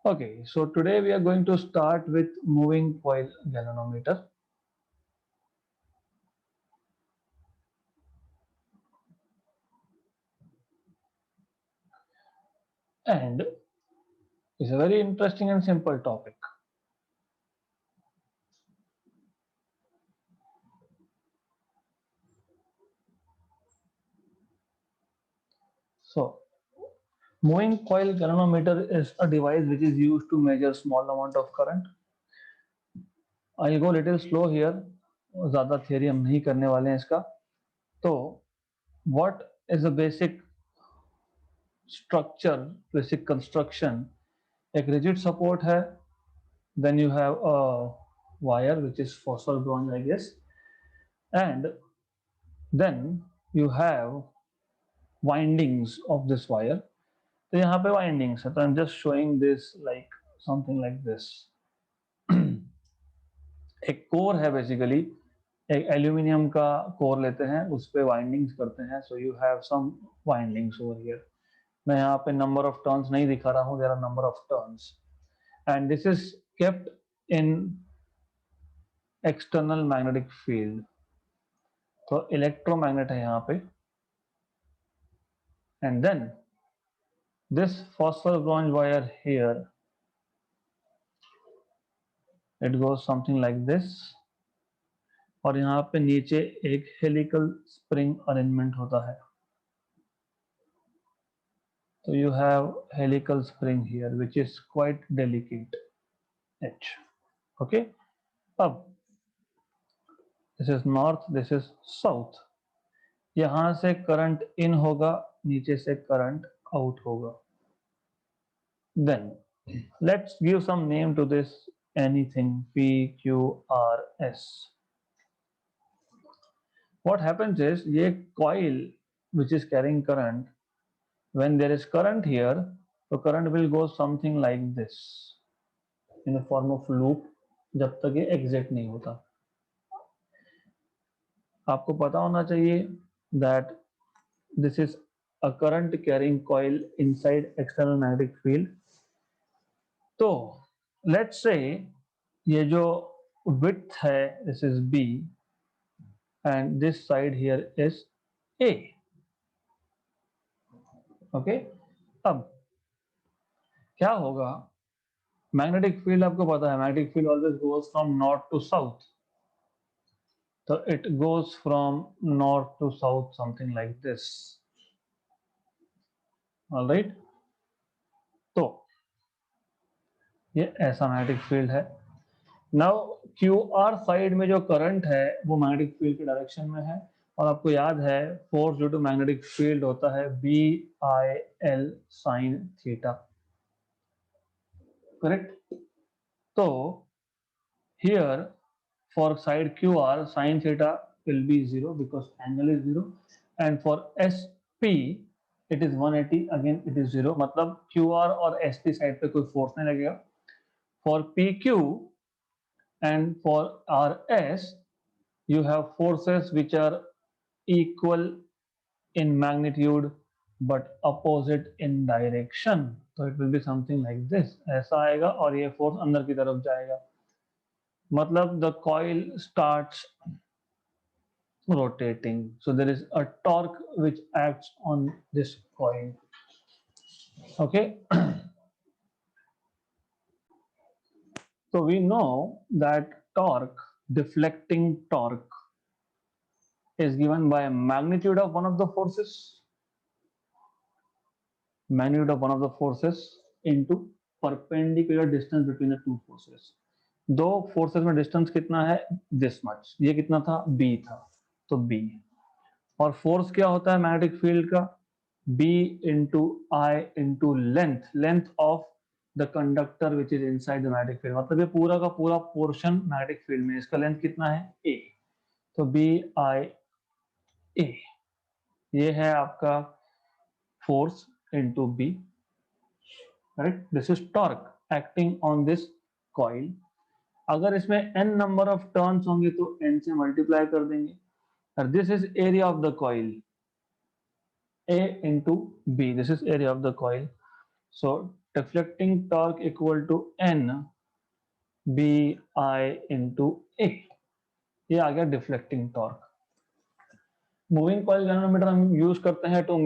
Okay, so today we are going to start with moving coil galvanometer. And it's a very interesting and simple topic. So, moving coil galvanometer is a device which is used to measure small amount of current. I'll go little slow here. ज़्यादा theory हम नहीं करने वाले हैं इसका. तो what is the basic structure, basic construction? एक rigid support है. Then you have a wire which is phosphor bronze, I guess, and then you have windings of this wire. तो यहाँ पे windings है, तो I'm just showing this like something like this. एक core है basically, एक aluminium का core लेते हैं, उस पे वाइंडिंग्स करते हैं. So you have some windings over here. मैं यहाँ पे नंबर ऑफ टर्न्स नहीं दिखा रहा हूँ, there are number of turns and this is kept in external magnetic field. तो इलेक्ट्रोमैग्नेट है यहाँ पे. And then this phosphor bronze wire here, it goes something like this. और यहाँ पे नीचे एक हेलिकल स्प्रिंग अरेंजमेंट होता है. So you have helical spring here which is quite delicate edge. Okay, अब this is north, this is south. यहाँ से करंट इन होगा, नीचे से करंट आउट होगा. Then let's give some name to this. Anything P, Q, R, S. What happens is ये coil which is carrying current, when there is current here, the current will go something like this in the form of loop जब तक ये exit नहीं होता. आपको पता होना चाहिए that this is a current carrying coil inside external magnetic field. तो let's say ये जो width है, this is B and this side here is A. Okay, अब क्या होगा, मैग्नेटिक फील्ड आपको पता है, magnetic field always goes from north to south. तो it goes from north to south something like this. Alright, तो ये ऐसा मैग्नेटिक फील्ड है. नाउ क्यू आर साइड में जो करंट है वो मैग्नेटिक फील्ड के डायरेक्शन में है. और आपको याद है force due to magnetic field होता है B I L sine theta. Correct. तो here for side QR sin theta will be 0 because angle is 0, and for SP it is 180, again it is 0. मतलब QR और SP side पे कोई force नहीं लगेगा. For PQ and for RS you have forces which are equal in magnitude but opposite in direction. So it will be something like this. ऐसा आएगा और ये फोर्स अंदर की तरफ जाएगा. मतलब the coil starts rotating, so there is a torque which acts on this coil. Okay, so we know that torque, deflecting torque, is given by magnitude of one of the forces, magnitude of one of the forces into perpendicular distance between the two forces. दो forces में distance कितना है, this much. ये कितना था, b था, तो b. और फोर्स क्या होता है मैग्नेटिक फील्ड का, b into I into length, length of the conductor which is inside the magnetic field. मतलब ये पूरा का पूरा पोर्शन मैग्नेटिक फील्ड में, इसका लेंथ कितना है, a. तो b i a, ये है आपका force into b. Correct. This is torque acting on this coil. अगर इसमें n नंबर ऑफ टर्न्स होंगे तो n से मल्टीप्लाई कर देंगे. और this is area of the coil, A into B. This is area of the coil. So deflecting torque equal to N B I into A, ये आ गया deflecting torque. Moving coil galvanometer हम use करते हैं to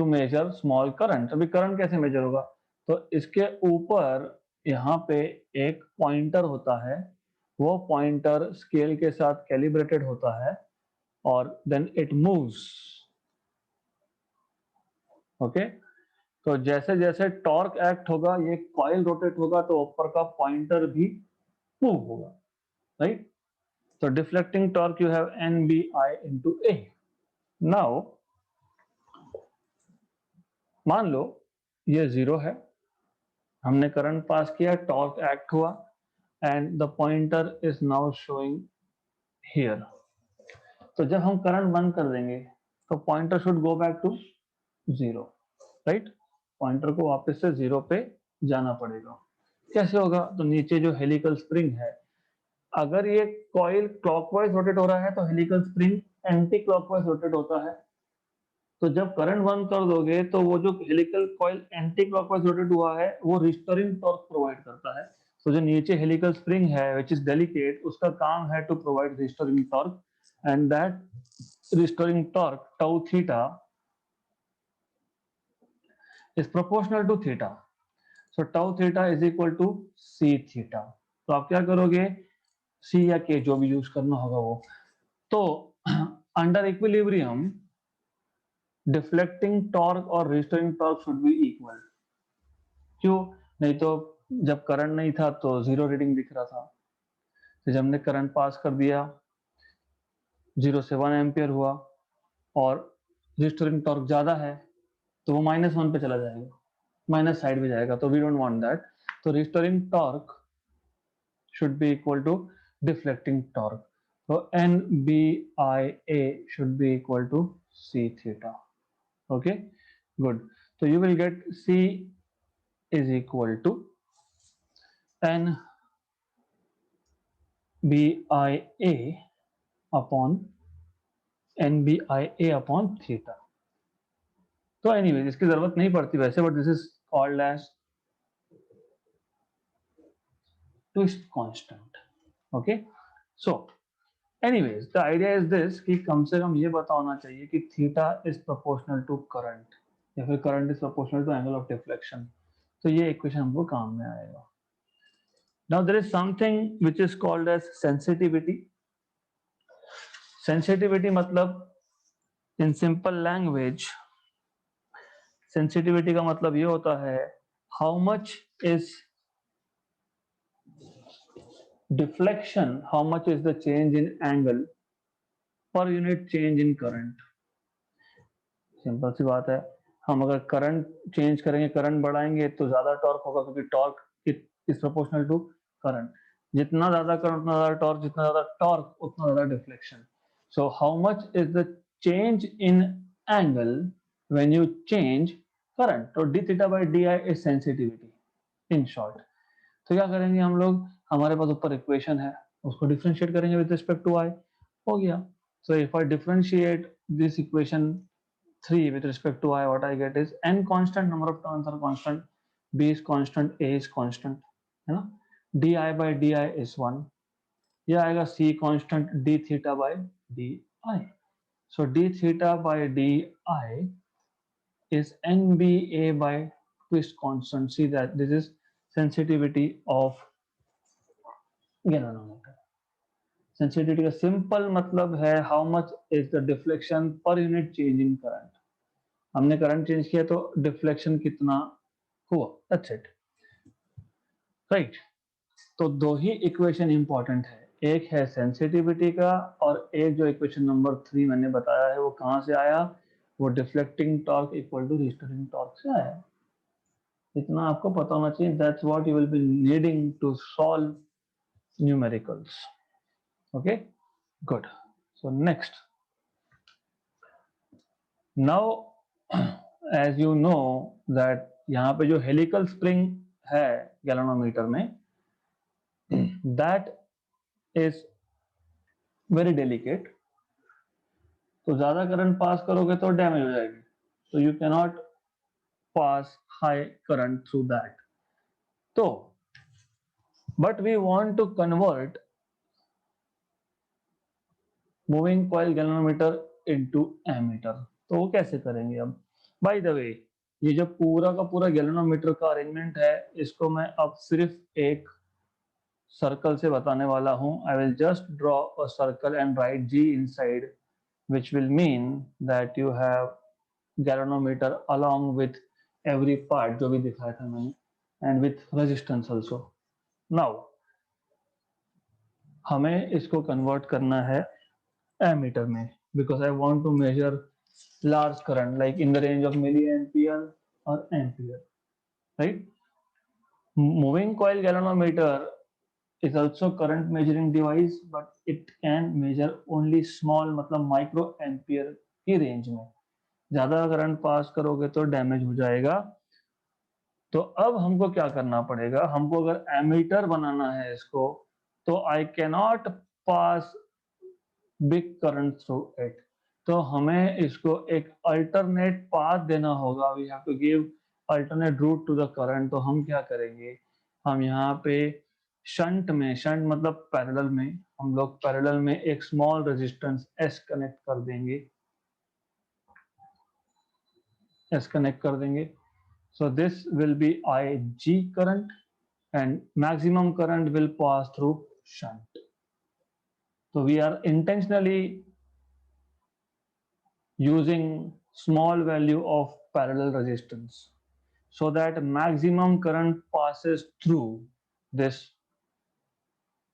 measure small current. अभी current कैसे measure होगा, तो इसके ऊपर यहाँ पे एक पॉइंटर होता है, वो पॉइंटर स्केल के साथ कैलिब्रेटेड होता है और देन इट मूव्स। ओके, तो जैसे जैसे टॉर्क एक्ट होगा, ये कॉइल रोटेट होगा, तो ऊपर का पॉइंटर भी मूव होगा, राइट। तो deflecting torque you have N B I into A. Now मान लो ये 0 है, हमने करंट पास किया, टॉर्क एक्ट हुआ and the pointer is now showing here. तो जब हम करंट बंद कर देंगे तो pointer should go back to 0, right. Pointer को वापस से 0 पे जाना पड़ेगा। कैसे होगा, तो नीचे जो हेलिकल स्प्रिंग है, अगर ये कॉइल क्लॉकवाइज रोटेट हो रहा है तो helical spring anti clockwise rotate होता है। तो जब करंट बंद कर दोगे तो वो जो helical coil anti clockwise rotate हुआ है वो रिस्टोरिंग टॉर्क प्रोवाइड करता है। तो जो नीचे हेलिकल स्प्रिंग है विच इज डेलिकेट, उसका काम है to provide restoring torque and that restoring torque tau theta is proportional to theta. So tau theta is equal to c theta. तो आप क्या करोगे, c या k जो भी यूज करना होगा वो, तो अंडर इक्विलिब्रियम डिफ्लेक्टिंग टॉर्क और restoring torque should be equal. क्यों, नहीं तो जब करंट नहीं था तो 0 रीडिंग दिख रहा था, तो जब हमने करंट पास कर दिया 0 से 1 एम्पियर हुआ और रिस्टोरिंग टॉर्क ज्यादा है तो वो -1 पे चला जाएगा, माइनस साइड में जाएगा, तो वी डोंट वांट दैट। तो restoring torque should be equal to deflecting torque. So NBIA should be equal to C theta. Okay, good. So you will get C is equal to NBIA upon NBIA upon theta. तो anyways इसकी जरूरत नहीं पड़ती वैसे, but this is called as twist constant. Okay, so anyways the idea is this कि कम से कम ये पता होना चाहिए कि theta is proportional to current या फिर current is proportional to angle of deflection. तो ये इक्वेशन हमको काम में आएगा। Now there is something which is called as sensitivity. Sensitivity मतलब इन सिंपल लैंग्वेज, सेंसिटिविटी का मतलब ये होता है how much is deflection, how much is the change in angle per unit change in current. Simple सी बात है, हम अगर करंट चेंज करेंगे, करंट बढ़ाएंगे तो ज्यादा टॉर्क होगा, क्योंकि torque is proportional to current. जितना ज्यादा करंट उतना ज्यादा टॉर्क, जितना ज्यादा टॉर्क उतना ज्यादा deflection. So how much is the change in angle when you change current, तो D theta by D I is sensitivity in short. तो क्या करेंगे हम लोग, हमारे पास ऊपर इक्वेशन है, उसको डिफरेंशिएट करेंगे विद रिस्पेक्ट टू आई, हो गया। So if I differentiate this equation 3 with respect to I, what I get is n constant, number of turns are constant, b is constant, a is constant, है ना। di by di is 1, ये आएगा c constant, d theta by di। So d theta by di is nba by twist constant. See that this is sensitivity of galvanometer। Sensitivity का simple मतलब है how much is the deflection पर unit change in current. हमने current change किया तो deflection कितना हुआ, that's it, right. तो दो ही इक्वेशन इंपॉर्टेंट है, एक है सेंसिटिविटी का और एक जो इक्वेशन नंबर 3 मैंने बताया है वो कहां से आया, वो deflecting torque equal to restoring torque से आया। इतना आपको पता होना चाहिए, that's what you will be needing to solve numericals. Okay, good. So next, now as you know that यहाँ पे जो हेलिकल स्प्रिंग है गैल्वेनोमीटर में, दैट इज वेरी डेलिकेट। तो ज्यादा करंट पास करोगे तो डैमेज हो जाएगी, तो you can not pass high current through that. So but we want to convert moving coil galvanometer into ammeter, तो वो कैसे करेंगे अब? बाय द वे, ये जो पूरा का पूरा गैल्वेनोमीटर का अरेंजमेंट है, इसको मैं अब सिर्फ एक सर्कल से बताने वाला हूं. I will just draw a circle and write G inside, which will mean that you have galvanometer along with every part जो भी दिखाया था मैंने, and with resistance also. Now हमें इसको कन्वर्ट करना है ammeter में, because I want to measure large current like in the range of milliampere or ampere, right? Moving coil galvanometer is also current measuring device, but it can measure only small मतलब micro ampere की range में. ज्यादा current pass करोगे तो damage हो जाएगा. तो अब हमको क्या करना पड़ेगा? हमको अगर एमीटर बनाना है इसको, तो I cannot pass big current through it, तो हमें इसको एक अल्टरनेट पाथ देना होगा. We have to give alternate route to the current. तो हम क्या करेंगे? हम यहाँ पे शंट में, शंट मतलब पैरेलल में, हम लोग पैरेलल में एक स्मॉल रेजिस्टेंस एस कनेक्ट कर देंगे, एस कनेक्ट कर देंगे. So this will be IG current and maximum current will pass through shunt. So we are intentionally using small value of parallel resistance so that maximum current passes through this.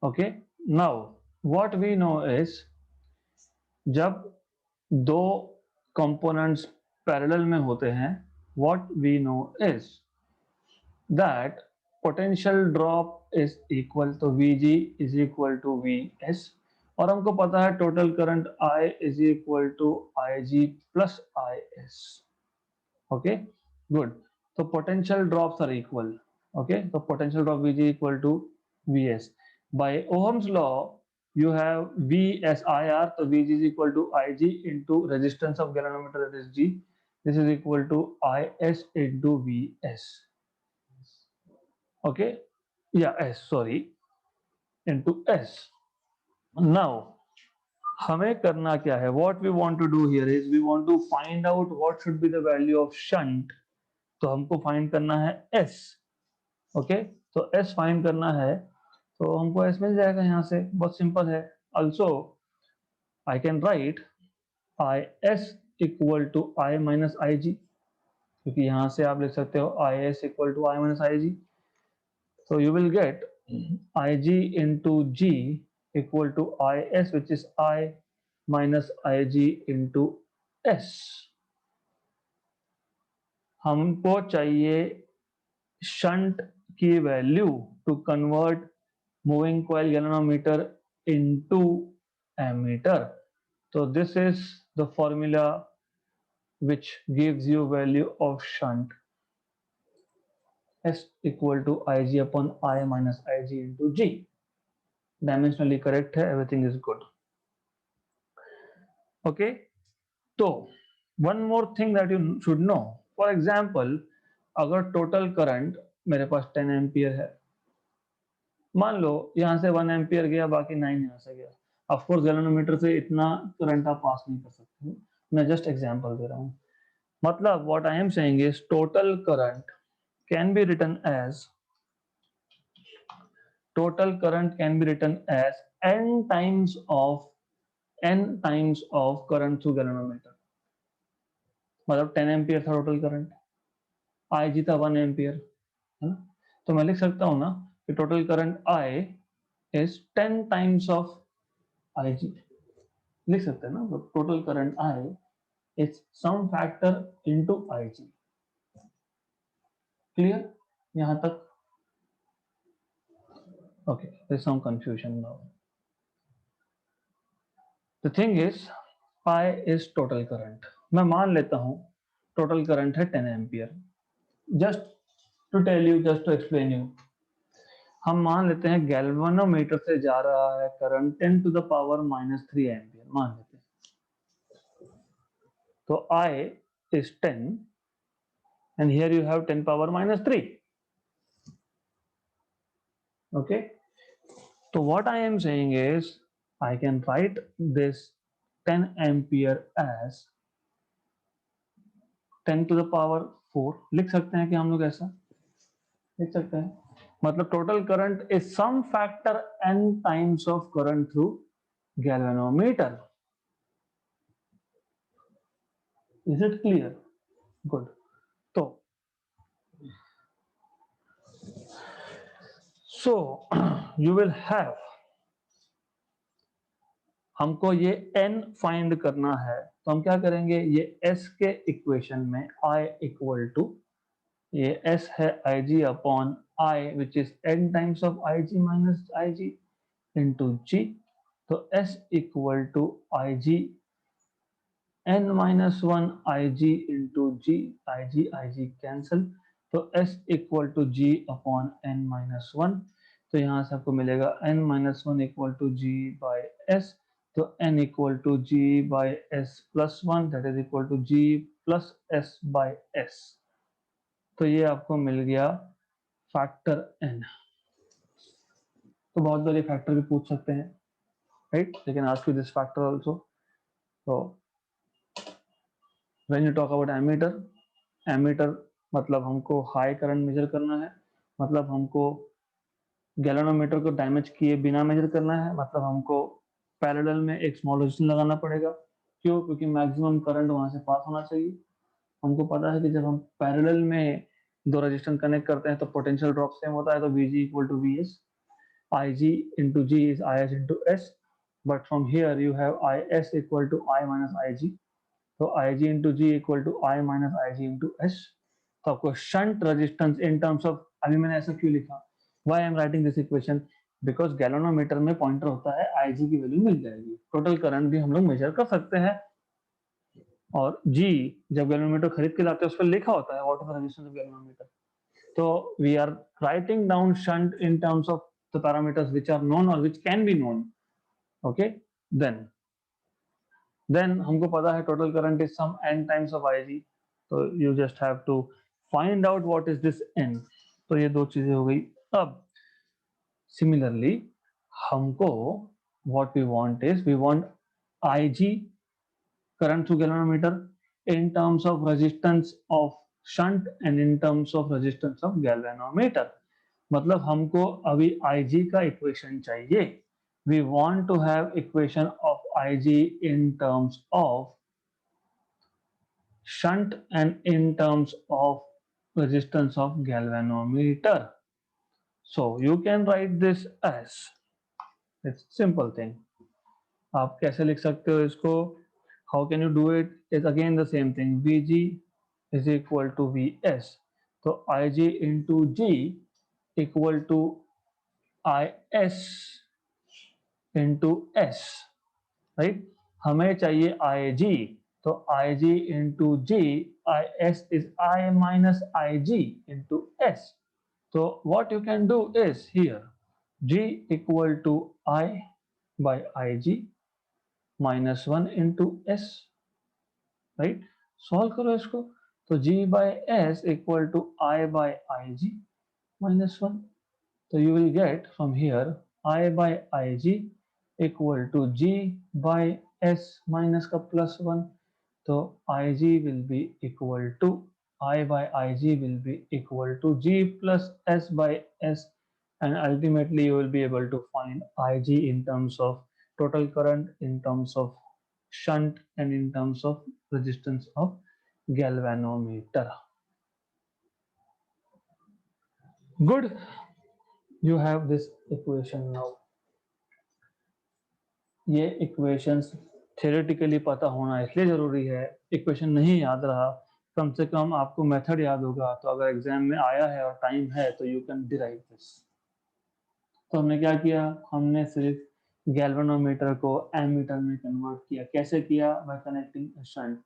Okay. Now what we know is जब दो components parallel में होते हैं, what we know is that potential drop is equal to Vg is equal to Vs, और हमको पता है total current I is equal to Ig plus Is. Okay, good. So potential drops are equal. Okay, so potential drop Vg equal to Vs. By Ohm's law, you have VSIR, so Vg is equal to Ig into resistance of galvanometer, that is G. This is equal to Is into Vs. Okay, yeah, S, sorry, into S. Now हमें करना क्या है? What we want to do here is we want to find out what should be the value of shunt. तो हमको find करना है S. Okay, तो S find करना है, तो हमको S मिल जाएगा यहाँ से, बहुत सिंपल है. Also I can write Is equal to I minus Ig, क्योंकि यहाँ से आप लिख सकते हो Is equal to I minus Ig. So you will get Ig into G equal to Is, which is I minus Ig into S. हमको चाहिए shunt की value to convert moving coil galvanometer into ammeter. तो this is the formula which gives you value of shunt. S equal to Ig upon I minus Ig into G. Dimensionally correct है, everything is good. Okay, तो one more thing that you should know. For example, अगर total current मेरे पास 10 ampere है, मान लो यहाँ से 1 ampere गया, बाकी 9 यहाँ से गया. ऑफ कोर्स गैल्वेनोमीटर से इतना करंट आप पास नहीं कर सकते, मैं जस्ट एग्जांपल दे रहा हूँ. मतलब what I am saying is total current can be written as n times of current through galvanometer. मतलब 10 एम्पियर था टोटल करंट, IG था 1 एम्पियर, है ना? तो मैं लिख सकता हूँ ना कि total current I is 10 times of IG. लिख सकते हैं ना, तो total current I is some factor into IG. Clear यहाँ तक? Okay, there's some confusion now. The thing is, I is total current. मैं मान लेता हूँ टोटल करंट है 10 ampere. Just to tell you, just to explain you, हम मान लेते हैं गैल्वेनोमीटर से जा रहा है current 10 to the power -3 ampere मान लेते हैं. तो I is 10 and here you have 10 power minus 3. Okay, so what I am saying is I can write this 10 ampere as 10 to the power 4 लिख सकते हैं कि हम लोग ऐसा लिख सकते हैं, मतलब total current is some factor n times of current through galvanometer. Is it clear? Good. तो सो यू विल हैव, हमको ये n फाइंड करना है तो हम क्या करेंगे, ये s के इक्वेशन में I इक्वल टू, ये s है Ig upon I which is n times of Ig minus Ig into G. तो s equal to Ig n minus 1 Ig into G, Ig cancel, तो s equal to G upon n minus 1. तो यहाँ से आपको मिलेगा n minus 1 equal to G by s. तो n equal to G by s plus 1 that is equal to G plus s by s. तो ये आपको मिल गया फैक्टर n. तो बहुत बार ये फैक्टर भी पूछ सकते हैं, राइट, लेकिन ask you this factor also. तो when you talk about ammeter, ammeter मतलब हमको हाई करंट मेजर करना है, मतलब हमको गैल्वेनोमीटर को डैमेज किए बिना मेजर करना है, मतलब हमको पैरेलल में एक स्मॉल रेजिस्टेंस लगाना पड़ेगा. क्यों? क्योंकि मैक्सिमम करंट वहां से पास होना चाहिए. हमको पता है कि जब हम पैरेलल में दो रेजिस्टेंस कनेक्ट करते हैं तो पोटेंशियल ड्रॉप सेम होता है. तो Vg equal to Vs, Ig into G is Is into S, but from here you have Is equal to I minus Ig. तो Ig into G equal to I minus Ig into S. तो आपको shunt resistance in terms of, अभी मैंने ऐसा क्यों लिखा, why I am writing this equation, because galvanometer में pointer होता है, Ig की वैल्यू मिल जाएगी. टोटल करंट भी हम लोग मेजर कर सकते हैं. और G जब गैल्वेनोमीटर खरीद के लाते हैं उस पर लिखा होता है what is the resistance of galvanometer. तो we are writing down shunt in terms of the parameters which are known और which can be known. Okay, then हमको पता है total current is some n times of Ig. तो you just have to find out what is this n. तो ये दो चीजें हो गई. अब सिमिलरली हमको what we want is, we want Ig current through galvanometer in terms of resistance of shunt and in terms of resistance of galvanometer. मतलब हमको अभी Ig का इक्वेशन चाहिए. We want to have equation of Ig in terms of shunt and in terms of resistance of galvanometer. So you can write this as, it's simple thing. आप कैसे लिख सकते हो इसको? How can you do it? Is again the same thing. Vg is equal to Vs. तो Ig into G equal to Is into S, right? हमें चाहिए Ig, तो Ig into G, Is is I minus Ig into S. So what you can do is here G equal to I by Ig minus 1 into S, right. Solve करो इसको. तो G by S equal to I by Ig minus 1. तो you will get from here I by Ig equal to G by S minus का plus 1. तो Ig will be equal to I by Ig will be equal to G plus S by S, and ultimately you will be able to find Ig in terms of total current, in terms of shunt, and in terms of resistance of galvanometer. Good, you have this equation now. ये equations theoretically पता होना इसलिए जरूरी है. Equation नहीं याद रहा, कम से कम आपको मेथड याद होगा, तो अगर एग्जाम में आया है और टाइम है तो यू कैन डिराइव दिस. तो हमने क्या किया, हमने सिर्फ गैल्वेनोमीटर को एमीटर में कन्वर्ट किया. कैसे किया? Bye connecting shunt.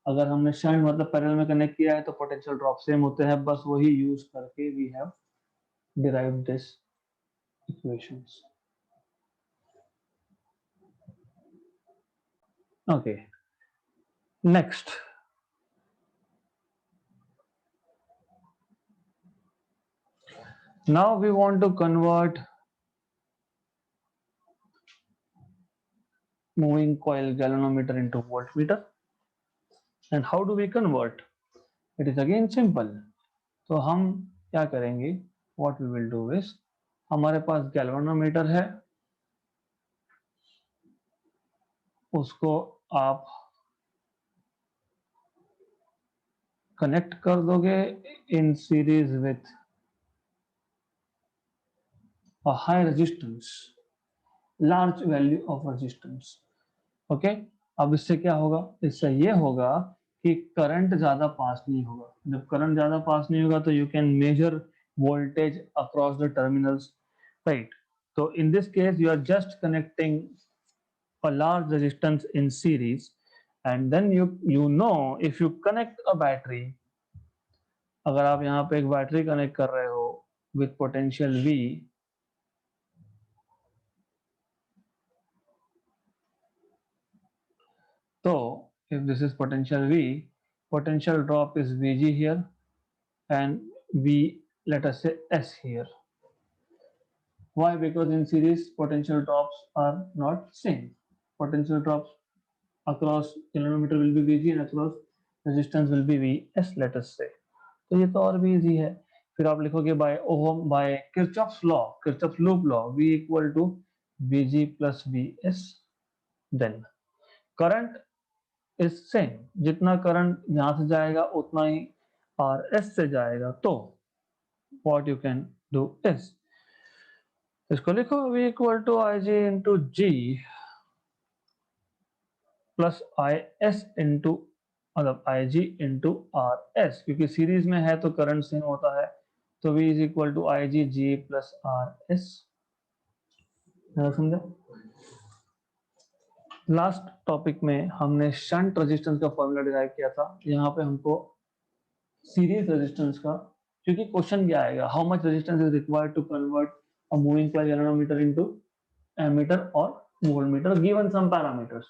अगर हमने शंट मतलब पैरेलल में कनेक्ट किया है तो पोटेंशियल ड्रॉप सेम होते हैं, बस वही यूज करके we have derived this equations. Okay, next Now we want to convert moving coil galvanometer into voltmeter. And how do we convert? It is again simple. तो हम क्या करेंगे? What we will do is, हमारे पास galvanometer है, उसको आप connect कर दोगे in series with a high resistance, large value of resistance. Okay अब इससे क्या होगा? इससे ये होगा कि करंट ज्यादा पास नहीं होगा. जब करंट ज्यादा पास नहीं होगा तो you can measure voltage across the terminals, right? तो in this case you are just connecting a large resistance in series, and then you know if you connect a battery, अगर आप यहाँ पे एक बैटरी कनेक्ट कर रहे हो with potential V, so if this is potential V, potential drop is Vg here and V, let us say S here. Why? Because in series potential drops are not same. Potential drops across kilometer will be Vg and across resistance will be Vs, let us say. तो ये तो और भी easy है. फिर आप लिखोगे by ohm, by Kirchhoff's law, Kirchhoff's loop law, V equal to Vg plus Vs. Then current is same, जितना करंट यहाँ से जाएगा उतना ही Rs से जाएगा. तो what you can do is, इसको लिखो V equal to Ig into G plus Is into मतलब Ig इंटू Rs, क्योंकि सीरीज में है तो करंट सेम होता है. तो V is equal to Ig G plus Rs. समझा? लास्ट टॉपिक में हमने शंट रेजिस्टेंस का फॉर्मूला डिराइव किया था. यहाँ पे हमको सीरीज रेजिस्टेंस का, क्योंकि क्वेश्चन क्या आएगा, how much resistance is required to convert a moving coil galvanometer into ammeter और वोल्टमीटर गिवन सम पैरामीटर्स.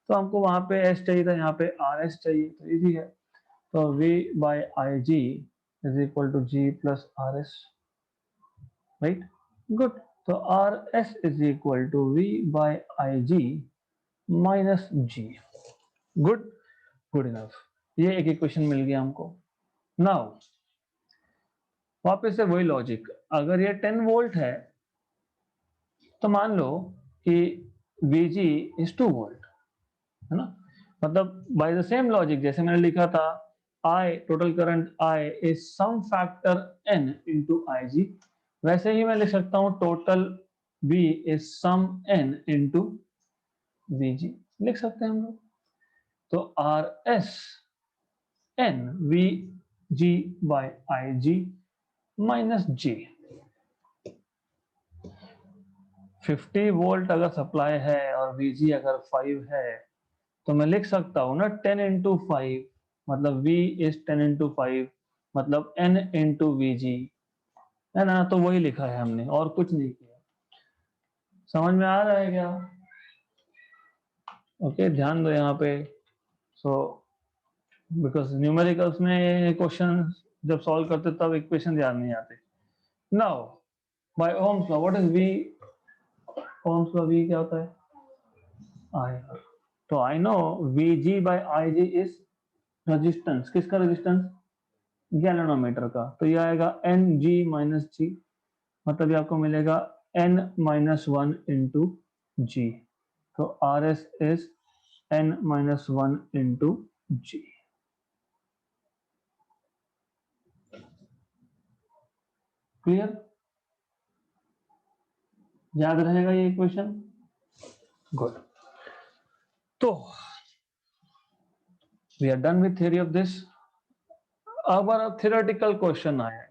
तो हमको वहां पे एस चाहिए था, यहाँ पे आर एस चाहिए. तो इजी है. तो V by I G is equal to G plus R S, right? Good. तो R S is equal to V by I G minus G. Good, good enough. ये एक इक्वेशन मिल गया हमको. Now वापस से वही लॉजिक, अगर ये 10 वोल्ट है तो मान लो कि Vg इज 2 वोल्ट, है ना? मतलब बाय द सेम लॉजिक जैसे मैंने लिखा था, I total current I is some factor n into Ig, वैसे ही मैं लिख सकता हूं total V is some n into Vg, लिख सकते हैं हम लोग. तो Rs n Vg by Ig minus G. 50 volt अगर सप्लाई है और Vg अगर 5 है तो मैं लिख सकता हूं ना 10 इंटू 5, मतलब V इज 10 इंटू 5, मतलब n इंटू Vg, है ना? तो वही लिखा है हमने और कुछ नहीं किया. समझ में आ रहा है क्या? ओके, ध्यान दो यहाँ पे. सो बिकॉज न्यूमेरिकल्स में क्वेश्चन जब सॉल्व करते तब इक्वेशन याद नहीं आते. Now by Ohm's law, what is V? Ohm's law V क्या होता है? I. तो I know Vg by Ig is resistance. किसका रेजिस्टेंस? गैल्वेनोमीटर का. तो ये आएगा Ng माइनस G, मतलब ये आपको मिलेगा n माइनस 1 इंटू G. तो Rs is n minus 1 into G. Clear? याद रहेगा ये इक्वेशन? गुड. तो we are done with theory of this. अब थ्योरेटिकल क्वेश्चन आया,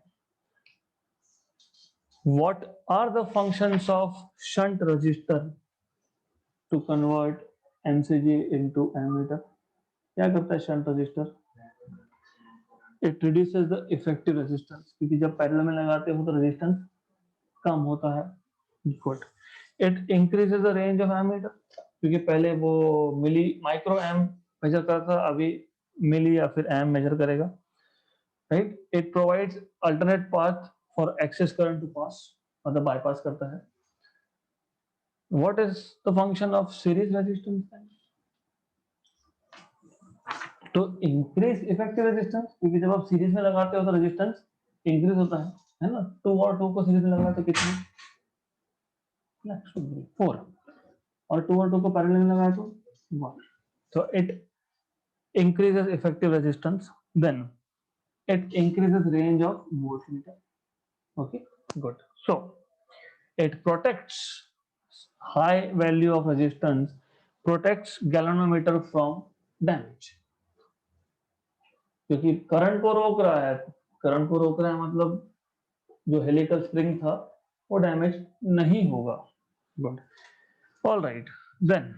what are the functions of shunt resistor to convert MCG into ammeter? क्या करता है shunt resistor? It reduces the effective resistance, क्योंकि जब पैरेलल में लगाते हो तो रेजिस्टेंस कम होता है. Good. It increases the range of ammeter, क्योंकि पहले वो मिली माइक्रो एम मेजर करता था, अभी मिली या फिर एम मेजर करेगा, right? It provides alternate path for excess current to pass, मतलब बाईपास करता है. What is the function of series resistance? तो इंक्रीज इफेक्टिव रेजिस्टेंस, क्योंकि जब आप सीरीज में लगाते हो तो रेजिस्टेंस इंक्रीज होता है ना. 2 और 2 को सीरीज में लगाते तो कितनी? 4. और 2 और 2 को पैरेलल में लगाए तो 1. so it increases effective resistance, then it increases range of voltmeter. Okay, good. So it protects high value of resistance, protects galvanometer from damage, क्योंकि करंट को रोक रहा है. करंट को रोक रहा है मतलब जो हेलिकल स्प्रिंग था वो डैमेज नहीं होगा. Good. All right, then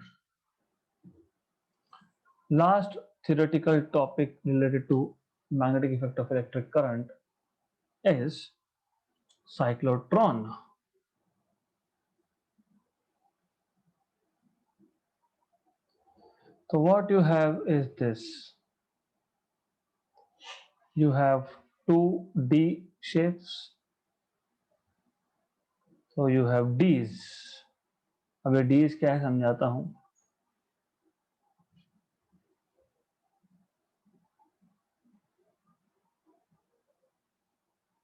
last theoretical topic related to magnetic effect of electric current is cyclotron. So what you have is this. You have 2D shapes. So you have D's. अब ये D's क्या है समझाता हूं.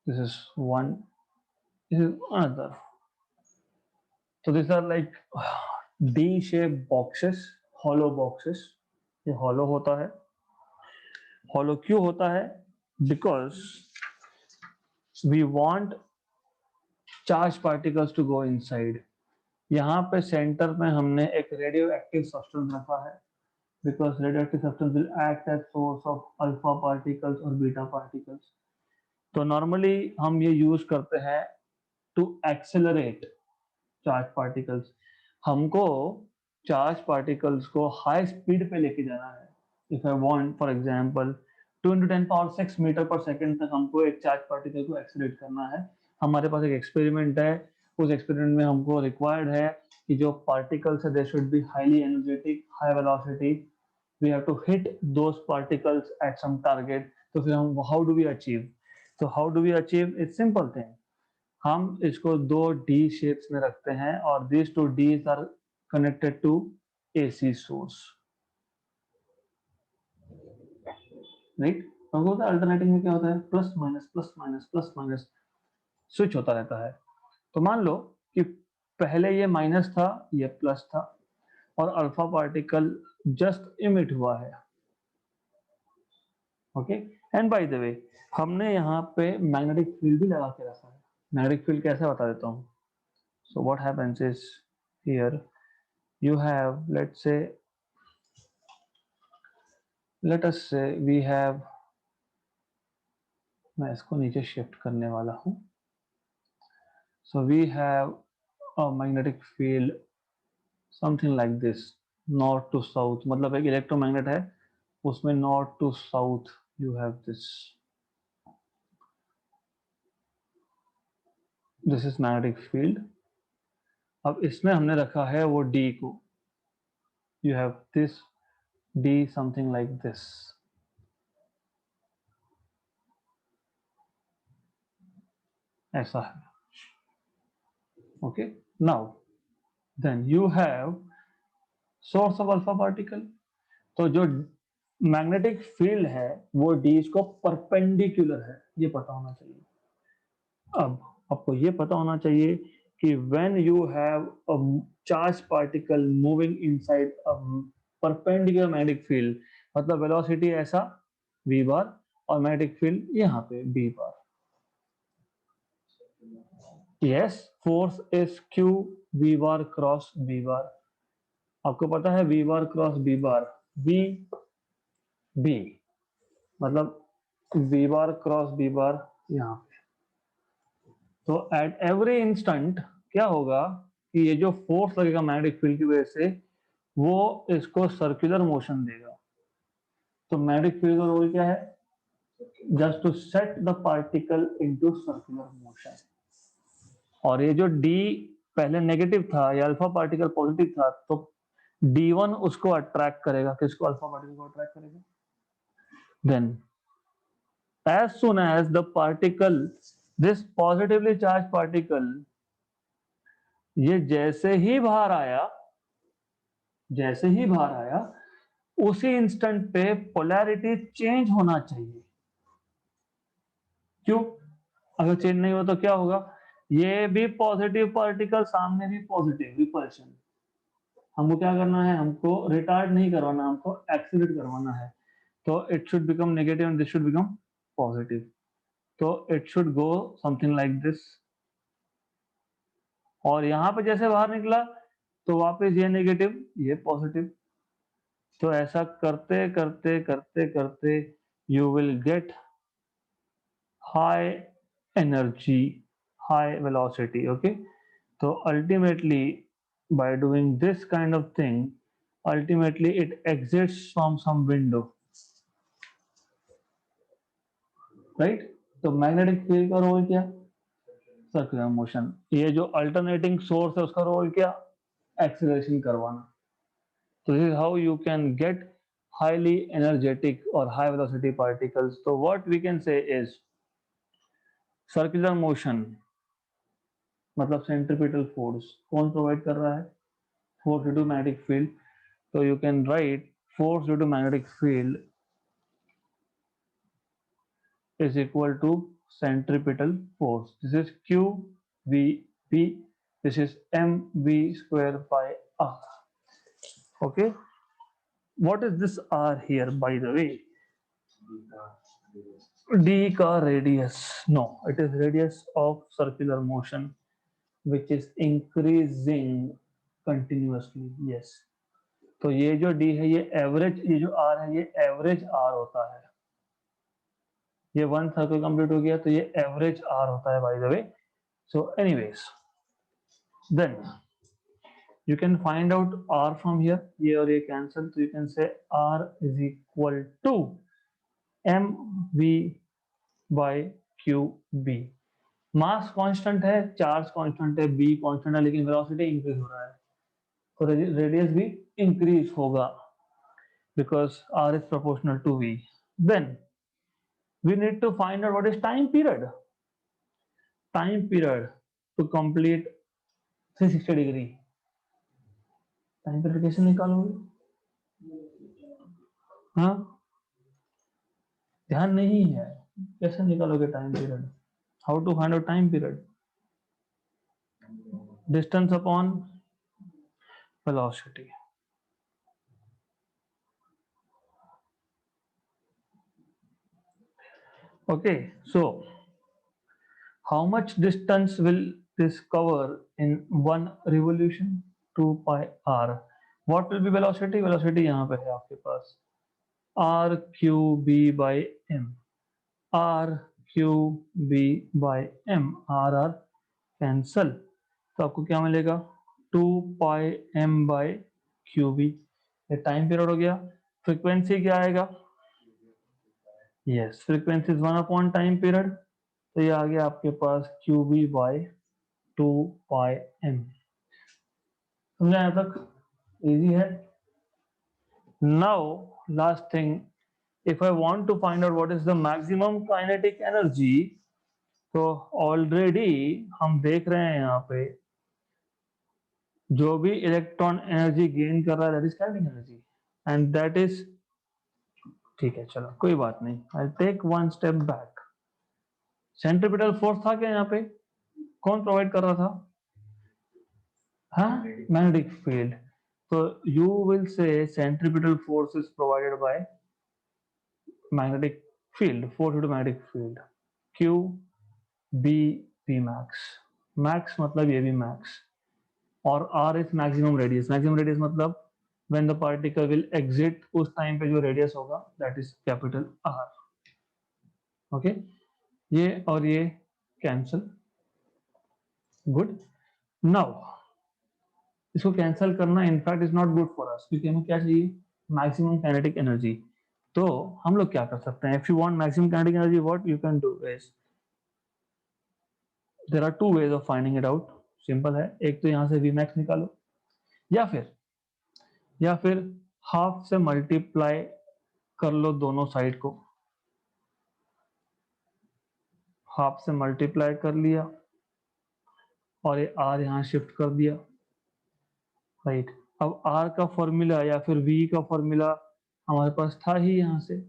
This is one. This is another. So these are like D-shaped boxes, hollow boxes. ये hollow होता है. Hollow क्यों होता है? Because we want charged particles to go inside. यहाँ पे सेंटर में हमने एक रेडियो एक्टिव सब्सटेंस रखा है, because radioactive substance will act as source of alpha particles और beta particles. तो नॉर्मली हम ये यूज करते हैं टू एक्सेलरेट चार्ज पार्टिकल्स. हमको चार्ज पार्टिकल्स को हाई स्पीड पे लेके जाना है. If I want for example 2 × 10⁶ metre पर सेकंड तक हमको एक चार्ज पार्टिकल को एक्सेलरेट करना है. हमारे पास एक एक्सपेरिमेंट है. उस एक्सपेरिमेंट में हमको रिक्वायर्ड है कि जो पार्टिकल्स है they should be highly energetic, high velocity. We have to hit those particles at some target. तो फिर हम हाउ डू वी अचीव? तो how do we achieve? It's simple thing. हम इसको 2 डी शेप्स में रखते हैं और this 2 Ds are connected to AC source. Right. Alternating में क्या होता है? Plus minus plus minus plus minus switch होता रहता है. तो मान लो कि पहले ये माइनस था, ये प्लस था, और अल्फा पार्टिकल जस्ट इमिट हुआ है. ओके. एंड बाय द वे हमने यहाँ पे मैग्नेटिक फील्ड भी लगा के रखा है. मैग्नेटिक फील्ड कैसे बता देता हूँ. So what happens is here you have, let us say we have, मैं इसको नीचे शिफ्ट करने वाला हूँ. So we have a magnetic field something like this, north to south. मतलब एक इलेक्ट्रोमैग्नेट है, उसमें north to south you have this. This is magnetic field. अब इसमें हमने रखा है वो D को. You have this D something like this. ऐसा है. Okay. Now then you have source of alpha particle. तो जो मैग्नेटिक फील्ड है वो डीज को परपेंडिकुलर है, ये पता होना चाहिए. अब आपको ये पता होना चाहिए कि when you have a charge particle moving inside a perpendicular magnetic field, मतलब वेलोसिटी ऐसा v बार और मैग्नेटिक फील्ड यहाँ पे b bar. Yes, force is q v bar cross b बार. आपको पता है v बार क्रॉस b बार, v b मतलब v बार cross b बार यहाँ पे. तो एट एवरी इंस्टेंट क्या होगा कि ये जो फोर्स लगेगा मैग्नेटिक फील्ड की वजह से वो इसको सर्कुलर मोशन देगा. तो मैग्नेटिक फील्ड का रोल क्या है? Just to set the particle into circular motion. और ये जो d पहले नेगेटिव था या अल्फा पार्टिकल पॉजिटिव था, तो d1 उसको अट्रैक्ट करेगा. किसको? अल्फा पार्टिकल को अट्रैक्ट करेगा. Then as soon as the particle this positively charge particle, ये जैसे ही बाहर आया उसी इंस्टेंट पे पोलैरिटी चेंज होना चाहिए। क्यों? अगर चेंज नहीं हुआ तो क्या होगा? ये भी पॉजिटिव पार्टिकल, सामने भी पॉजिटिव, रिपल्शन। हमको क्या करना है? हमको रिटार्ड नहीं करवाना, हमको एक्सीलरेट करवाना है। तो it should become negative and this should become positive. तो it should go something like this, और यहाँ पे जैसे बाहर निकला तो वापस ये नेगेटिव, ये पॉजिटिव। तो ऐसा करते करते करते करते you will get high energy, high velocity. Okay, तो ultimately by doing this kind of thing, ultimately it exits from some window, right? तो मैग्नेटिक फील्ड का रोल क्या? Circular motion. ये जो अल्टरनेटिंग सोर्स है उसका रोल क्या? एक्सीलरेशन करवाना। So this is how you can get highly energetic or high velocity particles. So what we can say is circular motion मतलब सेंट्रीपिटल फोर्स कौन प्रोवाइड कर रहा है? Force due to magnetic field. So you can write force due to magnetic field is equal to centripetal force. This is QVP. This is mv square pi r. Okay. What is this r here, by the way? D का radius. No, it is radius of circular motion, which is increasing continuously. Yes. तो ये जो D है ये average, ये जो R है ये एवरेज R होता है। ये वन सर्कल कंप्लीट हो गया तो ये एवरेज R होता है, by the way. So anyways, then you can find out R from here, ये और ये कैंसिल, तो you can say R is equal to mv by qb। Mass constant है, चार्ज कांस्टेंट है, b कांस्टेंट है, लेकिन वेलोसिटी इंक्रीज हो रहा है तो रेडियस भी इंक्रीज होगा because R is proportional to v। Then we need to find out what is time period to complete 360 degree। Time period कैसे निकालोगे? हाँ, ध्यान नहीं है, कैसे निकालोगे time period? How to find out time period? Distance upon velocity. Okay, so how much distance will this cover in one revolution? 2 pi r। What will be velocity? Velocity यहाँ पे है आपके पास r q b by m, r q b by m, r cancel, तो आपको क्या मिलेगा? 2 पाई m by qb। ये time period हो गया। फ्रीक्वेंसी क्या आएगा? Yes, frequency is 1 upon time period, तो ये आ गया आपके पास qb by 2 पाई m। समझा यहाँ तक? इजी है। Now last thing, if I want to find out what is the maximum kinetic energy, तो ऑलरेडी हम देख रहे हैं यहाँ पे जो भी इलेक्ट्रॉन एनर्जी गेन कर रहा है that is kinetic energy, and that is, ठीक है चलो कोई बात नहीं, I take one step back. Centripetal force था क्या यहाँ पे? कौन प्रोवाइड कर रहा था? हाँ, मैग्नेटिक फील्ड। तो you will say centripetal force is provided by magnetic field, force to magnetic field, q B p max. Max मतलब ये भी मैक्स, और R is maximum radius. Maximum radius मतलब when the particle will exit, उस time पे जो radius होगा that is capital R। Okay, ये और ये कैंसल। गुड। नाउ इसको कैंसल करना in fact is not good for us, क्योंकि हमें क्या चाहिए? Maximum kinetic energy. तो हम लोग क्या कर सकते हैं? If you want maximum kinetic energy, what you can do is, there are two ways of finding it out. Simple है, एक तो यहां से वी मैक्स निकालो, या फिर हाफ से मल्टीप्लाई कर लो दोनों साइड को। हाफ से मल्टीप्लाई कर लिया और ये r यहाँ शिफ्ट कर दिया, राइट। अब r का फॉर्मूला या फिर v का फॉर्मूला हमारे पास था ही, यहाँ से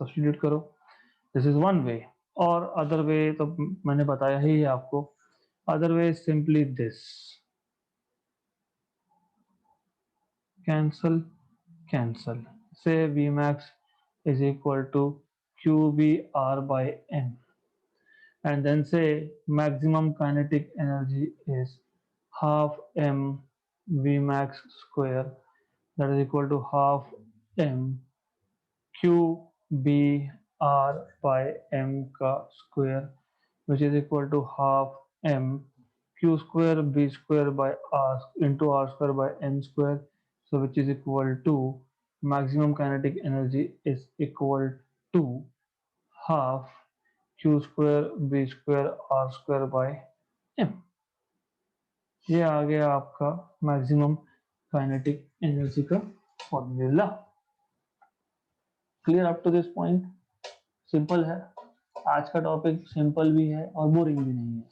सब्स्टिट्यूट करो। This is one way. और अदर वे तो मैंने बताया ही है आपको। Other way simply this, cancel cancel, से Vmax is equal to QBR by M, and then say maximum kinetic energy is half M Vmax square, that is equal to half M QBR by M का square, which is equal to half M Q square B square by R into R square by M square, so which is equal to maximum kinetic energy is equal to half Q square B square R square by M। ये आ गया आपका maximum kinetic energy का formula. Clear up to this point? Simple है। आज का topic simple भी है और बोरिंग भी नहीं है,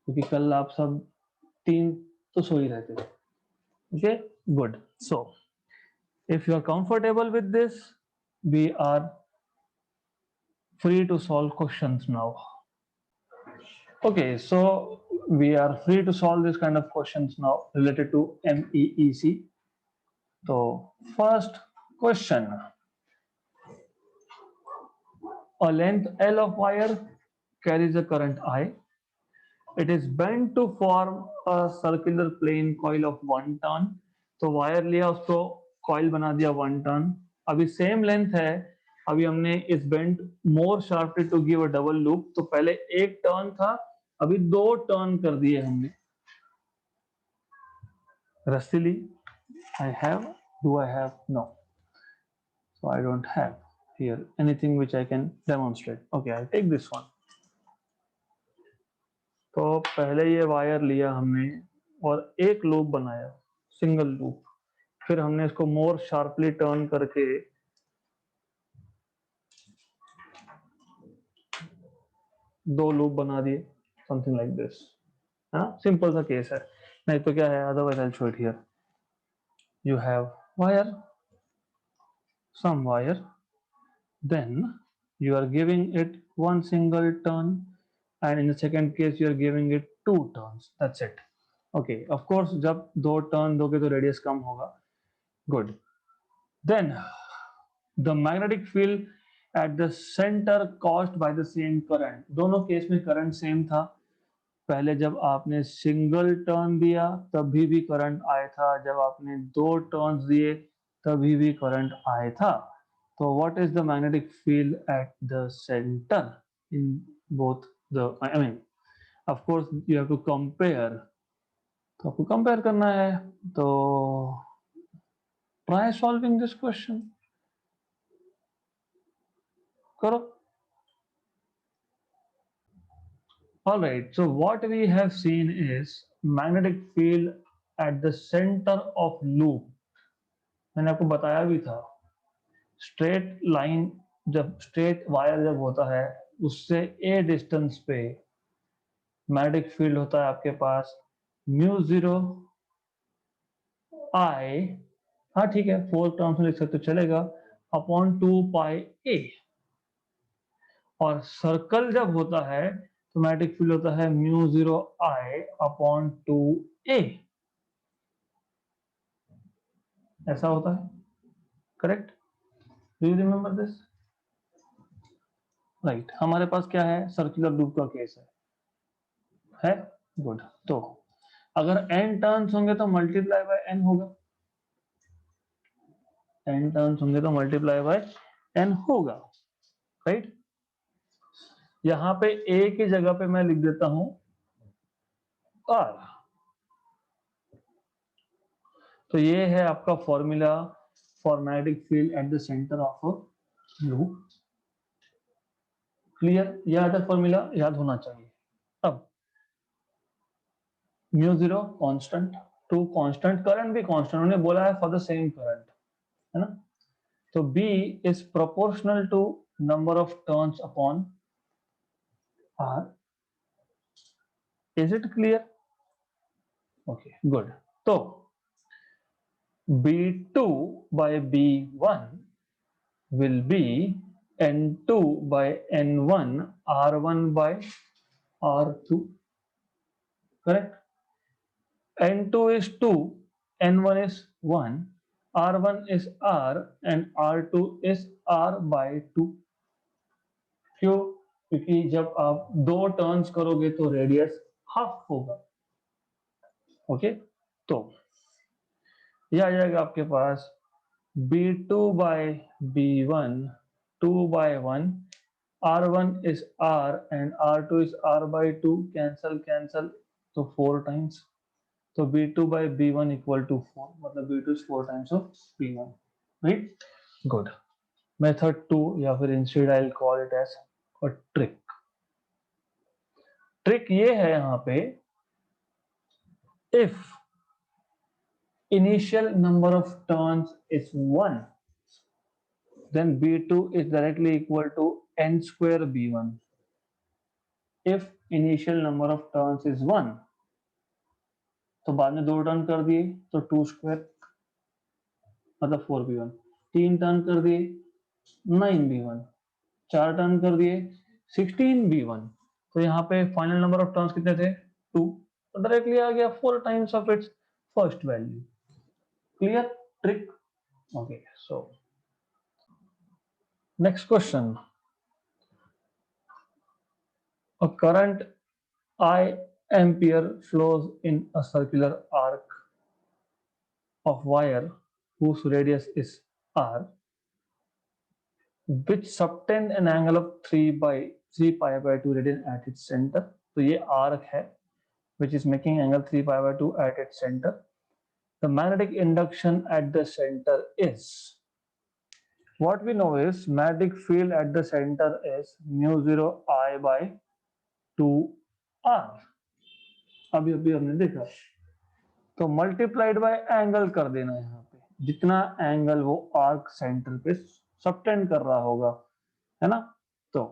क्योंकि कल आप सब 3 तो सो ही रहते थे। Okay, good. So if you are comfortable with this, we are free to solve questions now. Okay, so we are free to solve this kind of questions now related to MEEC. So first question, a length L of wire carries a current I. It is bent to form a circular plane coil of 1 ton. तो wire लिया, उसको coil बना दिया 1 turn. अभी same length है, अभी हमने इस bent more sharply to give a double loop, तो पहले 1 टर्न था, अभी 2 टर्न कर दिए हमने। रस्सी ली, I have, do I have? No, so I don't have here anything which I can demonstrate. Okay, I'll take this one. तो पहले ये वायर लिया हमने और एक लूप बनाया, सिंगल लूप, फिर हमने इसको मोर शार्पली टर्न करके दो लूप बना दिए, समथिंग लाइक दिस। है ना, सिंपल सा केस है। नहीं तो क्या है, otherwise I will show it here. You have wire, some wire, then you are giving it one single turn, and in the second case you are giving it 2 turns, that's it. Okay, of course जब 2 turn दोगे तो radius कम होगा। Good. then the magnetic field at the center caused by the same current, दोनों case में current same था। पहले जब आपने सिंगल टर्न दिया तभी भी करंट आया था, जब आपने 2 टर्न्स दिए तभी भी करंट आया था। तो what is the magnetic field at the centre in both the, I mean of course you have to compare, तो आपको कंपेयर करना है। तो ट्राई सॉल्विंग दिस क्वेश्चन, करो। All right, so what we have seen is magnetic field at the center of loop. मैंने आपको बताया भी था, स्ट्रेट लाइन जब स्ट्रेट वायर जब होता है उससे a डिस्टेंस पे मैग्नेटिक फील्ड होता है आपके पास μ0 I, हाँ ठीक है, 4 टर्म्स में लिख सकते हो चलेगा, अपॉन 2 पाई a। और सर्कल जब होता है तो मैग्नेटिक फील्ड होता है μ0 I अपॉन 2a, ऐसा होता है, correct? Do you remember this? Right. हमारे पास क्या है, सर्कुलर लूप का केस है? गुड। तो अगर n टर्न्स होंगे तो मल्टीप्लाई बाय n होगा, n टर्न्स होंगे तो मल्टीप्लाई बाय n होगा, राइट। यहां पे a की जगह पे मैं लिख देता हूं r। तो ये है आपका formula for magnetic field at the centre of a loop. Clear? याद है, फॉर्मूला याद होना चाहिए। अब μ0 कांस्टेंट, 2 कांस्टेंट, करंट भी कांस्टेंट, उन्होंने बोला है फॉर द सेम करंट, है ना। तो B is proportional to number of turns upon r. Is it clear? Okay, good. So b2 by b1 will be n2 by n1 r1 by r2. Correct? n2 is 2, n1 is 1, r1 is r and r2 is r by 2. क्यों? क्योंकि जब आप दो turns करोगे तो radius half होगा. Okay, तो ये आ जाएगा आपके पास b2 by b1 2 by 1, r1 is r and r2 is r by 2, cancel तो 4 times. तो b2 by b1 equal to 4, मतलब b2 is 4 times of b1, right? Good. Method 2 या फिर instead I'll call it as a trick. Trick ये है यहाँ पे, if initial number of turns is 1, then b2 is directly equal to n square b1. If initial number of turns is 1, तो बाद में 2 turn कर दिए तो 2 स्क्वायर मतलब 4b1, 3 टर्न कर दिए 9b1, 4 टर्न कर दिए 16b1. तो यहाँ पे फाइनल नंबर ऑफ टर्न्स कितने थे? 2. तो डायरेक्टली आ गया 4 times of its first value. Clear trick? Okay, so next question. A current I ampere flows in a circular arc of wire whose radius is r, which subtend an angle of 3 pi by 2 radian at its center. तो ये arc है which is making angle 3 pi by 2 at its center. The magnetic induction at the center is, what we know is magnetic field at the center is mu 0 I by 2 r. अभी हमने देखा, तो multiplied by angle कर देना यहाँ पे, जितना angle वो आर्क सेंटर पे सबटेंड कर रहा होगा, है ना? तो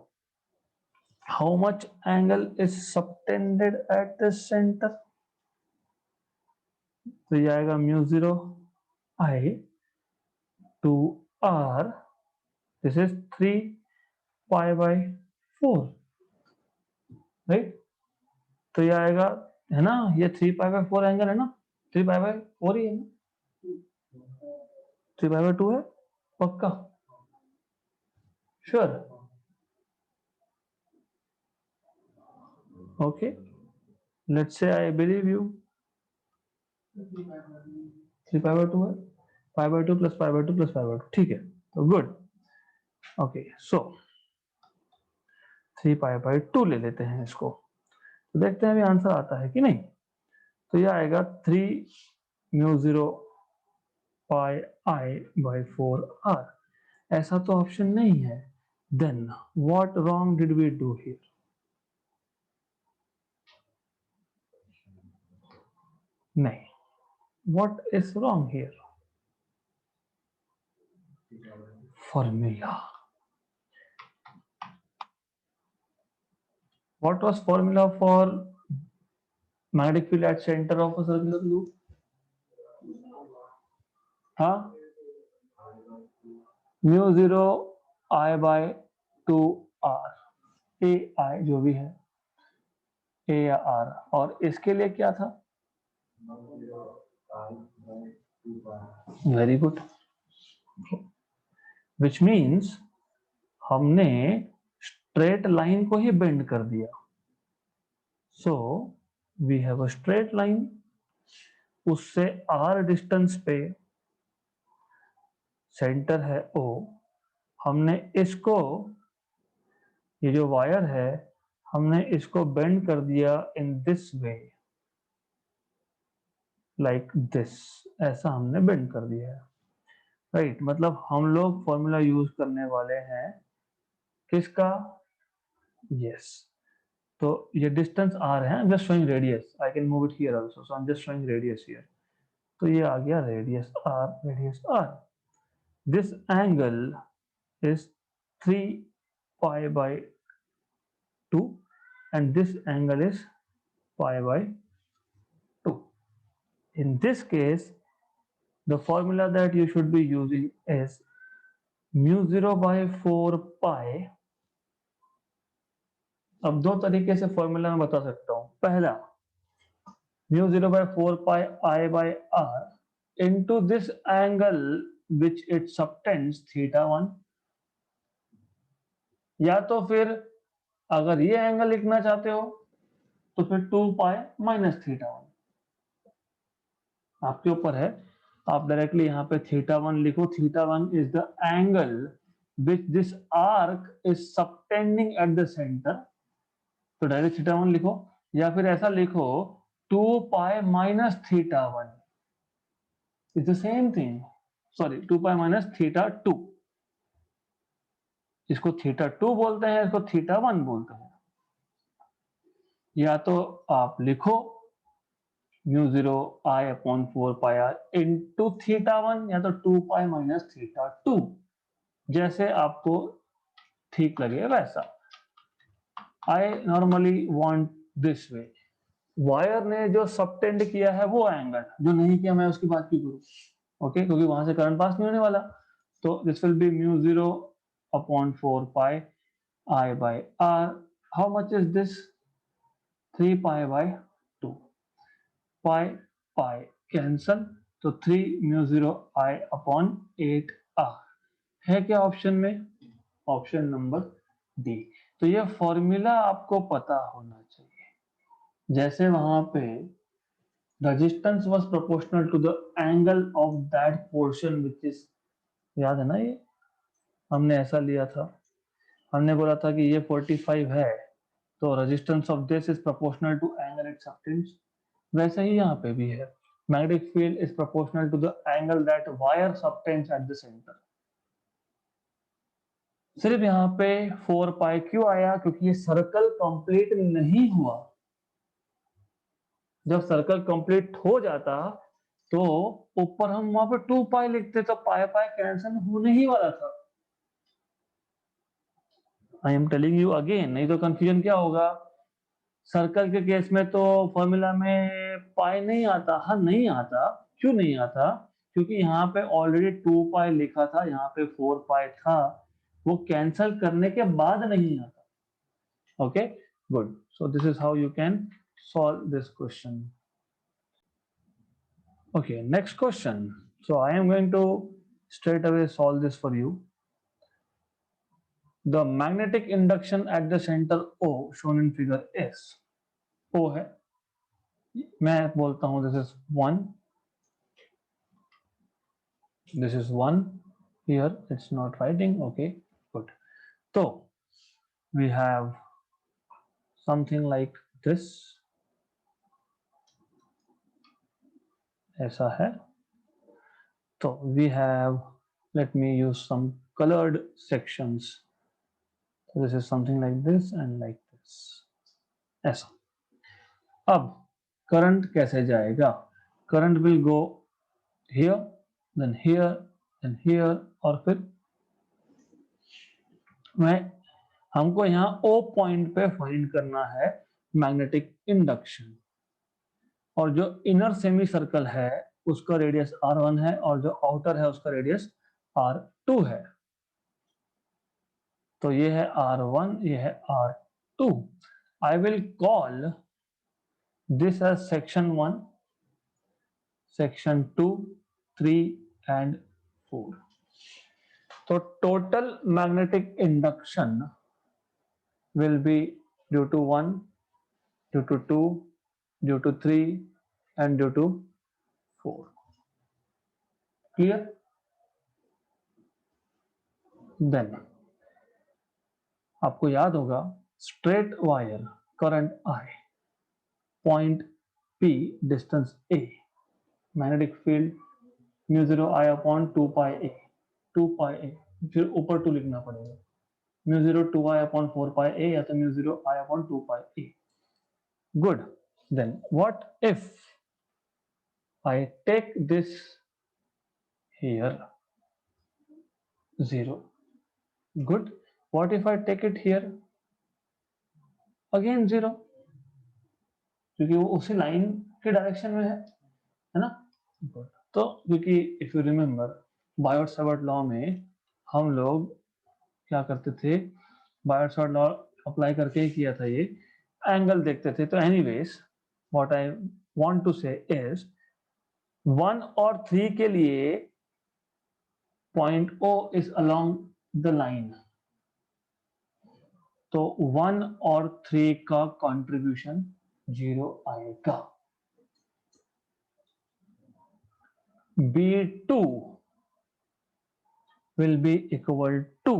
how much angle is subtended at the centre? तो ये आएगा mu 0 I two R, this is 3 pi by 4, right? तो ये आएगा, है ना, ये 3 पाई बाय 4 एंगल है ना, 3 पाई बाय 4 ही है ना, 3 पाई बाय 2 है पक्का? Sure? Okay, let's say I believe you. 3 pi by 2 है, पाई by 2 plus pi by 2 plus pi by 2, ठीक है, तो good. Okay, so 3 pi by 2 ले लेते हैं इसको, तो देखते हैं अभी आंसर आता है कि नहीं. तो ये आएगा 3 mu 0 pi I by 4 R. ऐसा तो ऑप्शन नहीं है. Then what wrong did we do here? नहीं, what is wrong here? Formula. What was formula for magnetic field at center of a circular loop? हाँ, म्यू 0 I by 2 R, ए आई जो भी है, ए या आर. और इसके लिए क्या था? Very good. विच मीन्स हमने स्ट्रेट लाइन को ही बेंड कर दिया. So we have a straight line, उससे आर डिस्टेंस पे सेंटर है ओ. हमने इसको, ये जो वायर है, हमने इसको बेंड कर दिया in this way, like this, ऐसा हमने बेंड कर दिया है, राइट? मतलब हम लोग फॉर्मूला यूज करने वाले हैं किसका? यस. तो ये डिस्टेंस आर है, just showing radius, I can move it here also, so I am just showing radius here. तो ये आ गया radius R, radius R. This angle is 3 pi by 2 and this angle is pi by 2. In this case, the formula that you should be using is mu 0 by 4 pi. अब दो तरीके से formula मैं बता सकता हूं. पहला, mu 0 by 4 pi I by r into this angle which it subtends theta 1. या तो फिर अगर ये एंगल लिखना चाहते हो तो फिर 2 पाई माइनस थीटा 1, आपके ऊपर है. आप डायरेक्टली यहाँ पे थीटा 1 लिखो. Theta 1 is the angle which this arc is subtending eight the centre. तो डायरेक्ट थीटा 1 लिखो, या फिर ऐसा लिखो 2 pi minus theta 1 is the same thing. Sorry, 2 pi minus theta 2. इसको थीटा 2 बोलते हैं, इसको थीटा 1 बोलते हैं. या तो आप लिखो mu 0 I upon 4 pi R into theta 1, या तो 2 पाई माइनस थीटा 2, जैसे आपको ठीक लगे वैसा. I normally want this way. Wire ने जो सबटेंड किया है वो एंगल, जो नहीं किया मैं उसकी बात क्यों करूं. ओके, क्योंकि वहां से करंट पास नहीं होने वाला. तो this will be mu 0 upon 4 pi I by r. How much is this? 3 pi by 2. Pi pi cancel, तो 3 म्यू 0 I अपॉन 8 r है क्या ऑप्शन में? Option number D. तो ये फॉर्मूला आपको पता होना चाहिए. जैसे वहां पे resistance was proportional to the angle of that portion which is, याद है ना, ये हमने ऐसा लिया था. हमने बोला था कि ये 45 है, तो resistance of this is proportional to angle it subtends. वैसे ही यहाँ पे भी है. Magnetic field is proportional to the angle that wire subtends at the centre. सिर्फ यहाँ पे 4 पाई क्यों आया? क्योंकि ये सर्कल कंप्लीट नहीं हुआ. जब सर्कल कंप्लीट हो जाता तो ऊपर हम वहां पे 2 पाई लिखते, तो पाई पाई कैंसिल होने ही वाला था. I am telling you again, नहीं तो कंफ्यूजन क्या होगा. सर्कल के केस में तो फॉर्मूला में पाई नहीं आता. हाँ नहीं आता. क्यों नहीं आता? क्योंकि यहाँ पे ऑलरेडी 2 पाई लिखा था, यहाँ पे 4 पाई था. वो कैंसिल करने के बाद नहीं आता. Okay, good. So this is how you can solve this question. Okay, next question. So I am going to straight away solve this for you. The magnetic induction at the center O shown in figure is, O है, मैं बोलता हूँ this is 1, this is 1, here it's not writing. Okay, good. So we have something like this, ऐसा है. So we have, let me use some colored sections. So this is something like this and like this, ऐसा. अब current कैसे जाएगा? Current will go here, then here, then here, और फिर हमको यहाँ O पॉइंट पे फाइंड करना है मैग्नेटिक इंडक्शन. और जो इनर सेमी सर्कल है उसका रेडियस R1 है, और जो आउटर है उसका रेडियस R2 है. तो ये है R1, ये है R2. I will call this as section 1, section 2, 3 and 4. So total magnetic induction will be due to 1, due to 2, due to 3 and due to 4. Clear? Then आपको याद होगा straight wire current I, point P, distance A, magnetic field mu 0 I upon 2 pi A, 2 pi A, फिर ऊपर 2 लिखना पड़ेगा. mu 0 2i upon 4 pi A, या तो mu 0 I upon 2 pi A. Good. Then what if I take this here 0? Good. What if I take it here? Again 0, क्योंकि वो उसी line के डायरेक्शन में है ना। तो क्योंकि if you remember Biot-Savart law में हम लोग क्या करते थे, बायोट-सावर्ट लॉ अप्लाई करके ही किया था ये, एंगल देखते थे। तो anyways what I want to say is 1 और 3 के लिए point O is along the line, तो 1 और 3 का कंट्रीब्यूशन 0 आएगा। B2 will be equal to,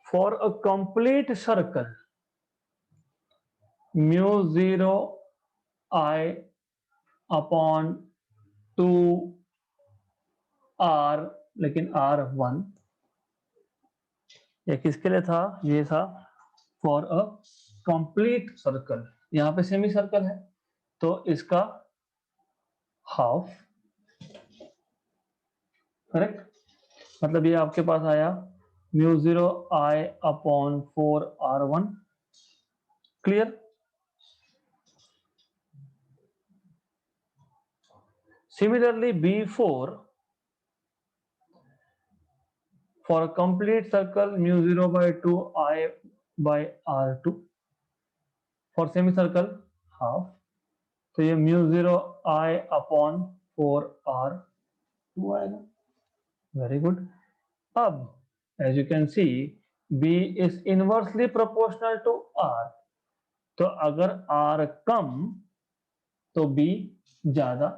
for a complete circle, mu 0 I upon 2 R, लेकिन R1 ये किसके लिए था, ये था फॉर अ कंप्लीट सर्कल। यहाँ पे सेमी सर्कल है तो इसका हाफ, करेक्ट। मतलब ये आपके पास आया mu 0 I upon 4 R1, clear. Similarly B4, for a complete circle mu 0 by 2 I by R2, for semicircle half, तो ये mu 0 I अपॉन 4 R2 आएगा। Very good. अब as you can see B is inversely proportional to R, तो अगर R कम तो B ज्यादा,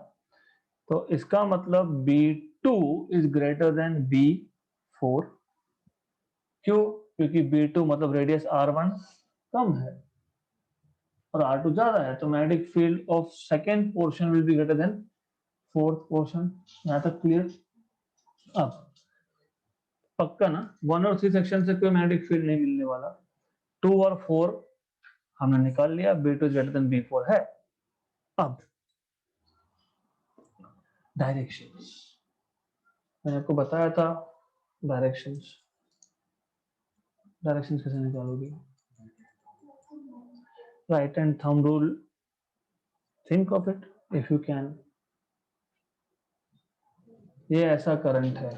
तो इसका मतलब B2 is greater than B4। क्यों? क्योंकि B2 मतलब रेडियस R1 कम है और R2 ज्यादा है, तो magnetic field of second portion will be greater than fourth portion. यहां तक क्लियर। अब पक्का ना, 1 और 3 सेक्शन से कोई मैग्नेटिक फील्ड नहीं मिलने वाला। 2 और 4 हमने निकाल लिया, B2 ग्रेटर देन B4 है। अब डायरेक्शंस मैंने आपको बताया था, डायरेक्शंस डायरेक्शंस कैसे निकालोगे, right hand thumb rule, think of it if you can. ये ऐसा करंट है,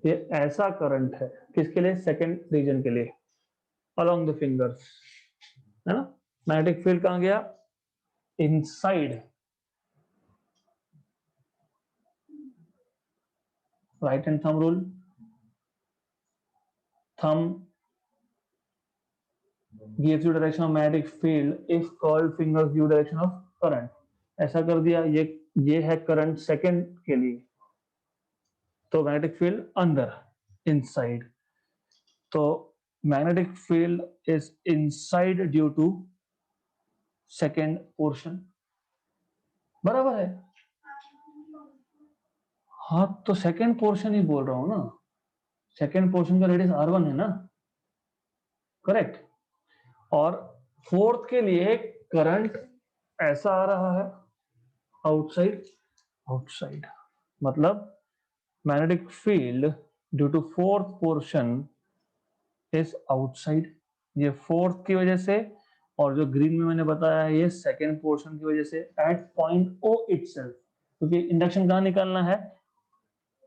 ये ऐसा करंट है किसके लिए, सेकंड रीजन के लिए, अलोंग द फिंगर्स, है ना। मैग्नेटिक फील्ड कहां गया, inside, right hand thumb rule, thumb gives you direction of magnetic field if curled fingers give direction of current। ऐसा कर दिया, ये है करंट सेकंड के लिए, तो मैग्नेटिक फील्ड अंदर, इनसाइड, तो magnetic field is inside due to second portion, बराबर है। हाँ तो सेकंड पोर्शन ही बोल रहा हूं ना, सेकंड पोर्शन का रेडियस R1 है ना, करेक्ट। और फोर्थ के लिए करंट ऐसा आ रहा है, आउटसाइड, आउटसाइड मतलब magnetic field due to fourth portion is outside, ये फोर्थ की वजह से, और जो ग्रीन में मैंने बताया है ये सेकेंड पोर्शन की वजह से, एट पॉइंट O इटसेल्फ, क्योंकि इंडक्शन कहां निकालना है,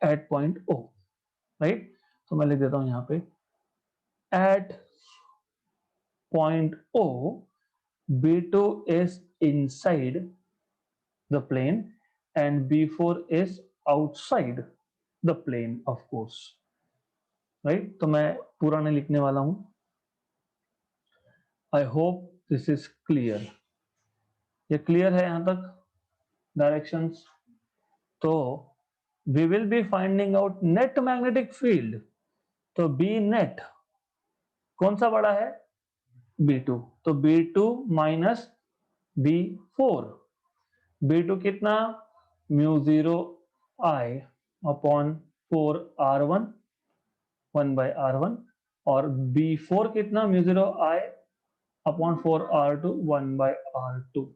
एट पॉइंट O, राइट। तो मैं लिख देता हूं यहां पे, at point O B2 is inside the plane and B4 is outside the plane of course, right। तो मैं पूरा नहीं लिखने वाला हूं। I hope this is clear. ये क्लियर है यहां तक डायरेक्शंस। तो we will be finding out net magnetic field, तो बी नेट कौन सा बड़ा है, B2, तो B2 माइनस B4, B2 कितना, mu 0 I upon 4 R1, 1 by R1, और B4 कितना, mu 0 I upon 4 R2, 1 by R2,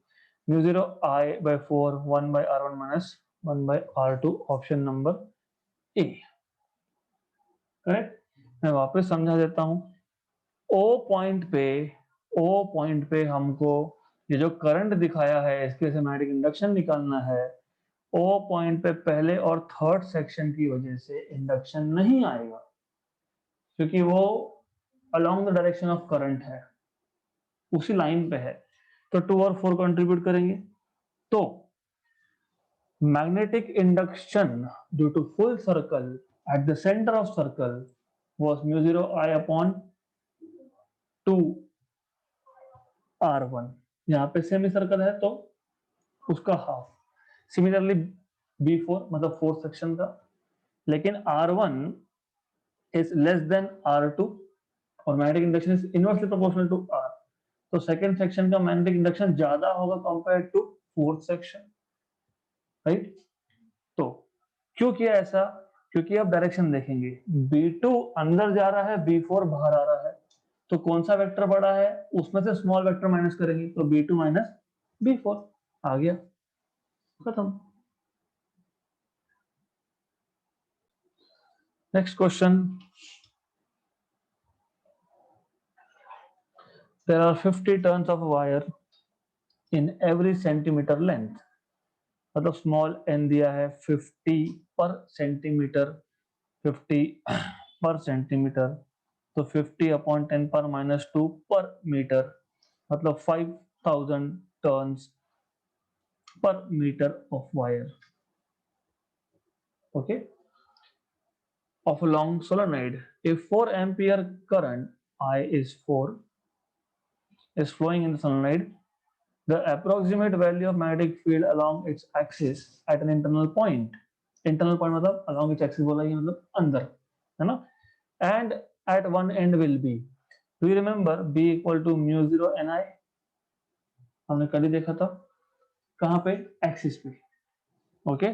mu 0 I by 4, 1 by R1 minus 1 by R2, option number A, correct. मैं वापस समझा देता हूं, ओ पॉइंट पे हमको ये जो करंट दिखाया है इसके से मैग्नेटिक इंडक्शन निकालना है। ओ पॉइंट पे पहले और थर्ड सेक्शन की वजह से इंडक्शन नहीं आएगा, क्योंकि वो along the direction of current है, उसी लाइन पे है। तो 2 और 4 कंट्रीब्यूट करेंगे। तो magnetic induction due to full circle at the center of circle was mu 0 I upon 2 R1। यहाँ पे सेमी सर्कल है तो उसका हाफ। सिमिलरली B4 मतलब फोर्थ सेक्शन का, लेकिन R1 is less than R2 और magnetic induction is inversely proportional to R। तो सेकंड सेक्शन का मैग्नेटिक इंडक्शन ज्यादा होगा compare to fourth section, right. तो क्यों किया ऐसा? क्योंकि अब डायरेक्शन देखेंगे, B2 अंदर जा रहा है, B4 बाहर आ रहा है, तो कौन सा वेक्टर बड़ा है उसमें से स्मॉल वेक्टर माइनस करेंगे, तो B2 माइनस B4 आ गया, खत्म। Next question, there are 50 turns of wire in every centimeter length। मतलब स्मॉल n दिया है 50 पर सेंटीमीटर, 50 पर सेंटीमीटर, तो 50 अपॉन 10 पर -2 पर मीटर, मतलब 5000 टर्न्स पर metre of wire, okay, of a long solenoid। If 4 ampere current I is flowing in the solenoid, the approximate value of magnetic field along its axis at an internal point, internal point मतलब along its axis बोला, ये मतलब अंदर, है ना, and at one end will be, do you remember B equal to mu 0 Ni, हमने कल ही देखा था, कहाँ पे, एक्सिस पे, okay.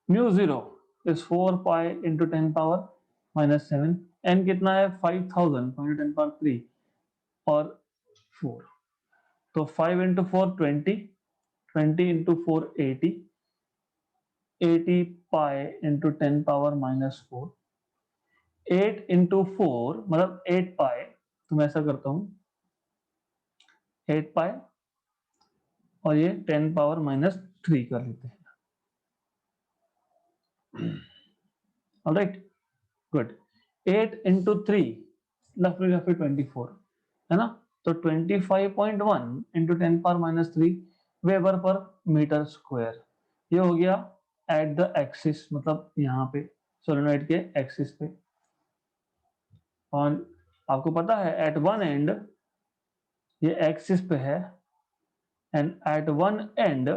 Mu 0 is 4 pi into 10 power -7, N कितना है 5000 10 पावर 3 और 4, तो 5 इंटू 4 20, 20 इंटू 4 80, 80 पाई इंटू 10 पावर -4, 8 इंटू 4 मतलब 8 पाई, तो मैं ऐसा करता हूँ 8 पाई और ये 10 पावर -3 कर लेते हैं, ऑलराइट, गुड। 8 इंटू 3 roughly 24, है ना, तो 25.1 into 10 power -3 weber per metre square, ये हो गया एट द एक्सिस, मतलब यहाँ पे सोलेनोइड के एक्सिस पे। और आपको पता है एट वन एंड ये एक्सिस पे है, and at one end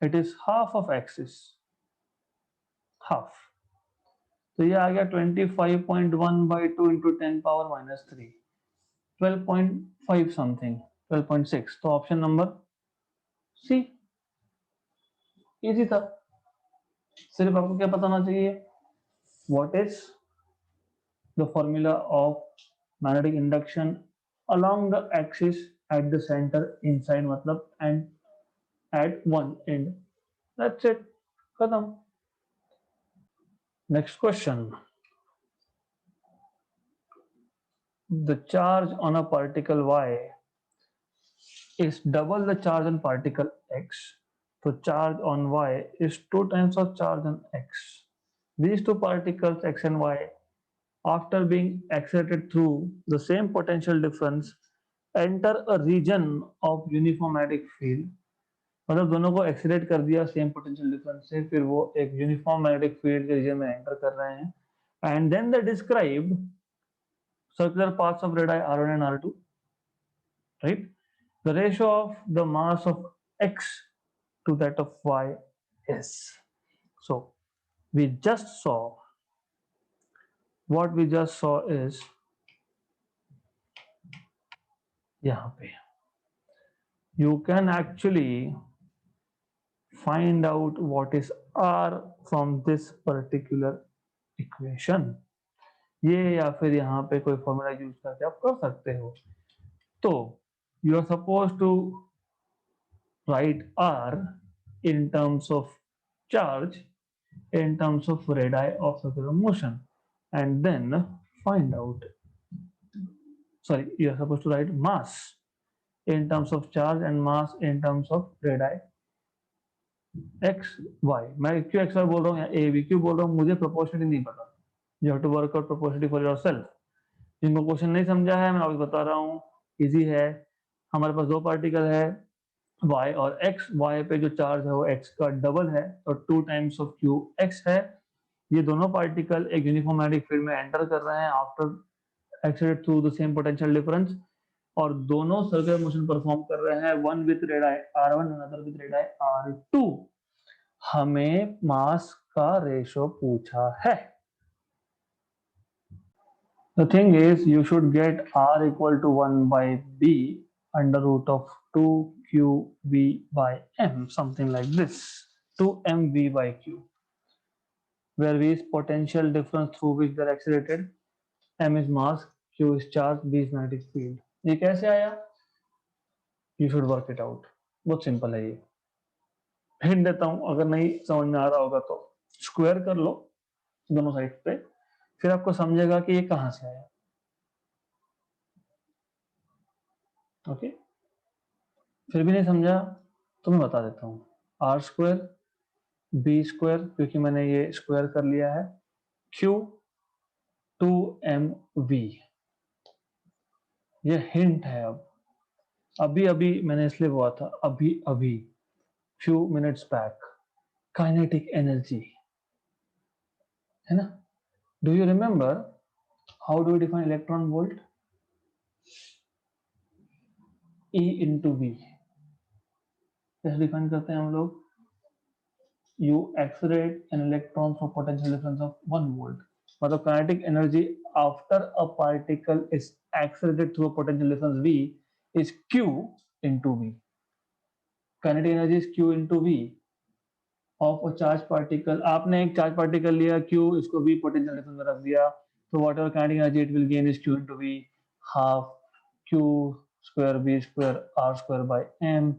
it is half of axis, half, तो ये आ गया 25.1/2 इंटू 10 पावर -3, 12.5 समथिंग, 12.6, तो ऑप्शन नंबर सी, इजी था। सिर्फ आपको क्या पता होना चाहिए, what is the formula of magnetic induction along the axis at the center inside, मतलब end at one end, that's it, खत्म। Next question, the charge on a particle y is double the charge on particle x, so charge on y is 2 times of charge on x। These two particles x and y, after being accelerated through the same potential difference, enter a region of uniform magnetic field। मतलब दोनों को accelerate कर दिया same potential difference से, फिर वो एक uniform magnetic field के रीजन में एंटर कर रहे हैं, and then they describe circular paths of radii R1 and R2, right? The ratio of the mass of x to that of y is, so we just saw, what we just saw is यहाँ पे you can actually find out what is r from this particular equation, ये या फिर यहाँ पे कोई formula use करके आप कर सकते हो। तो you are suppose to write r in terms of charge, in terms of radii of circular motion, and then find out sorry, you are supposed to write mass in terms of charge and mass in terms of radii x y. मैं क्यों x y बोल रहा हूँ या a b क्यों बोल रहा हूँ, मुझे प्रोपोर्शनलिटी नहीं पता. You have to work out proportionality for yourself. जिनको क्वेश्चन नहीं समझा है मैं आपको बता रहा हूँ, इजी है. हमारे पास दो पार्टिकल है y और x. y पे जो चार्ज है वो x का डबल है, तो 2 टाइम्स ऑफ q x है. ये दोनों पार्टिकल एक यूनिफॉर्म मैग्नेटिक फील्ड में एंटर कर रहे हैं after accelerate through the same potential difference, और दोनों सर्कुलर मोशन परफॉर्म कर रहे हैं, one with radii r1 another with radii r2. हमें मास का रेशो पूछा है. The thing is, you should get r equal to 1 by b under root of 2qv by m, something like this. 2mv by q, where v is potential difference through which they are accelerated, m is mass, q is charge, b is magnetic field. ये कैसे आया? You should work it out. बहुत simple है ये. Hint देता हूं, अगर नहीं समझ में आ रहा होगा तो स्क्वायर कर लो दोनों साइड पे, फिर आपको समझेगा कि ये कहां से आया. ओके, फिर भी नहीं समझा तो मैं बता देता हूँ. आर स्क्वायर बी स्क्वायर, क्योंकि मैंने ये स्क्वायर कर लिया है, क्यू 2mv. ये हिंट है. अब अभी अभी मैंने इसलिए बोला था, अभी अभी few minutes back, kinetic energy है ना. Do you remember how do you define electron volt? E into V. कैसे डिफाइन करते हैं हम लोग? You accelerate an electron through potential difference of 1 volt. मतलब kinetic energy after a particle is accelerated through a potential difference v is q into v. Kinetic energy is q into v of a charged particle. आपने एक charged particle लिया q, इसको v potential difference में रख दिया, तो whatever kinetic energy it will gain is q into v, half q square v square r square by m.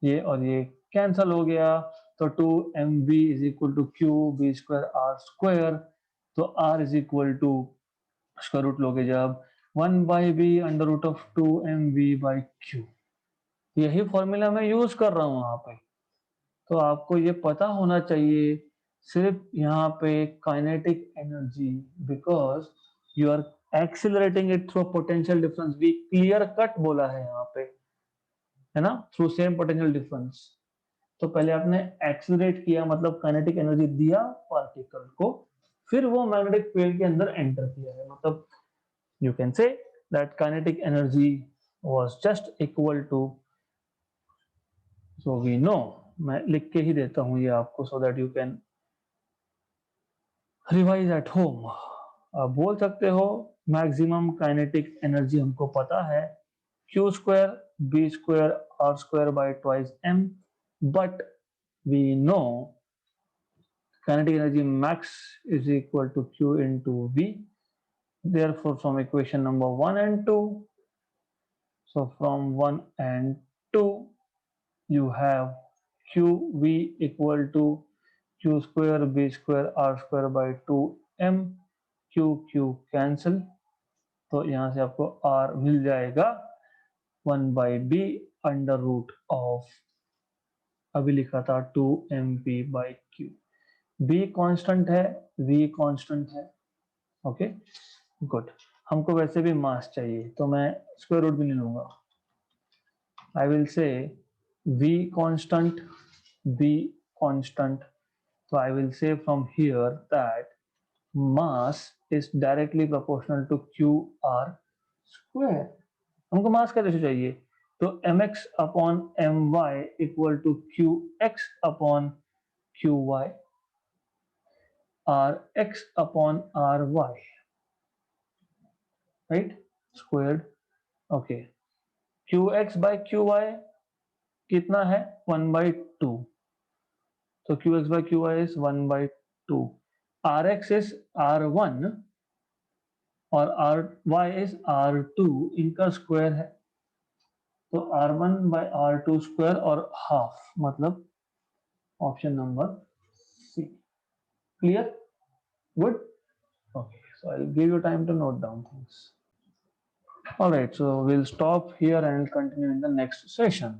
ये और ये कैंसल हो गया, तो 2mv is equal to Q B square R square. तो r is equal to square root लोगे जब 1 by B under root of 2mv by Q. यही फॉर्मूला मैं यूज कर रहा हूं यहाँ पे. तो आपको ये पता होना चाहिए सिर्फ यहाँ पे kinetic energy, because you are accelerating it through potential difference. We clear cut बोला है यहाँ पे, है ना, थ्रू सेम पोटेंशियल डिफरेंस. तो पहले आपने एक्सिलरेट किया, मतलब काइनेटिक एनर्जी दिया पार्टिकल को, फिर वो मैग्नेटिक फील्ड के अंदर एंटर किया है. मतलब you can say that kinetic energy was just equal to, so we know, मैं लिख के ही देता हूं ये आपको so that you can revise at home. आप बोल सकते हो मैक्सिमम काइनेटिक एनर्जी हमको पता है q square b square r square by twice m, but we know kinetic energy max is equal to q into v. Therefore, from equation number 1 and 2, so from 1 and 2, you have qv equal to q square b square r square by 2m. q cancel, तो यहाँ से आपको r मिल जाएगा 1 by b under root of, अभी लिखा था 2mp by q. b constant है, v constant है. Okay good. हमको वैसे भी मास चाहिए, तो मैं स्क्वायर रूट भी नहीं लूंगा. I will say v constant, b constant. तो I will say from here that mass is directly proportional to q r square. हमको मास का रेशो चाहिए, तो mx upon my equal to qx upon qy, rx upon ry, right, squared. okay, qx by qy कितना है 1 by 2, तो qx by qy is 1 by 2. rx is r1 और ry is r2, इनका square है, तो r1 by r2 square और half, मतलब option number C. Clear? Good. okay, so I'll give you time to note down things. All right, so we'll stop here and continue in the next session.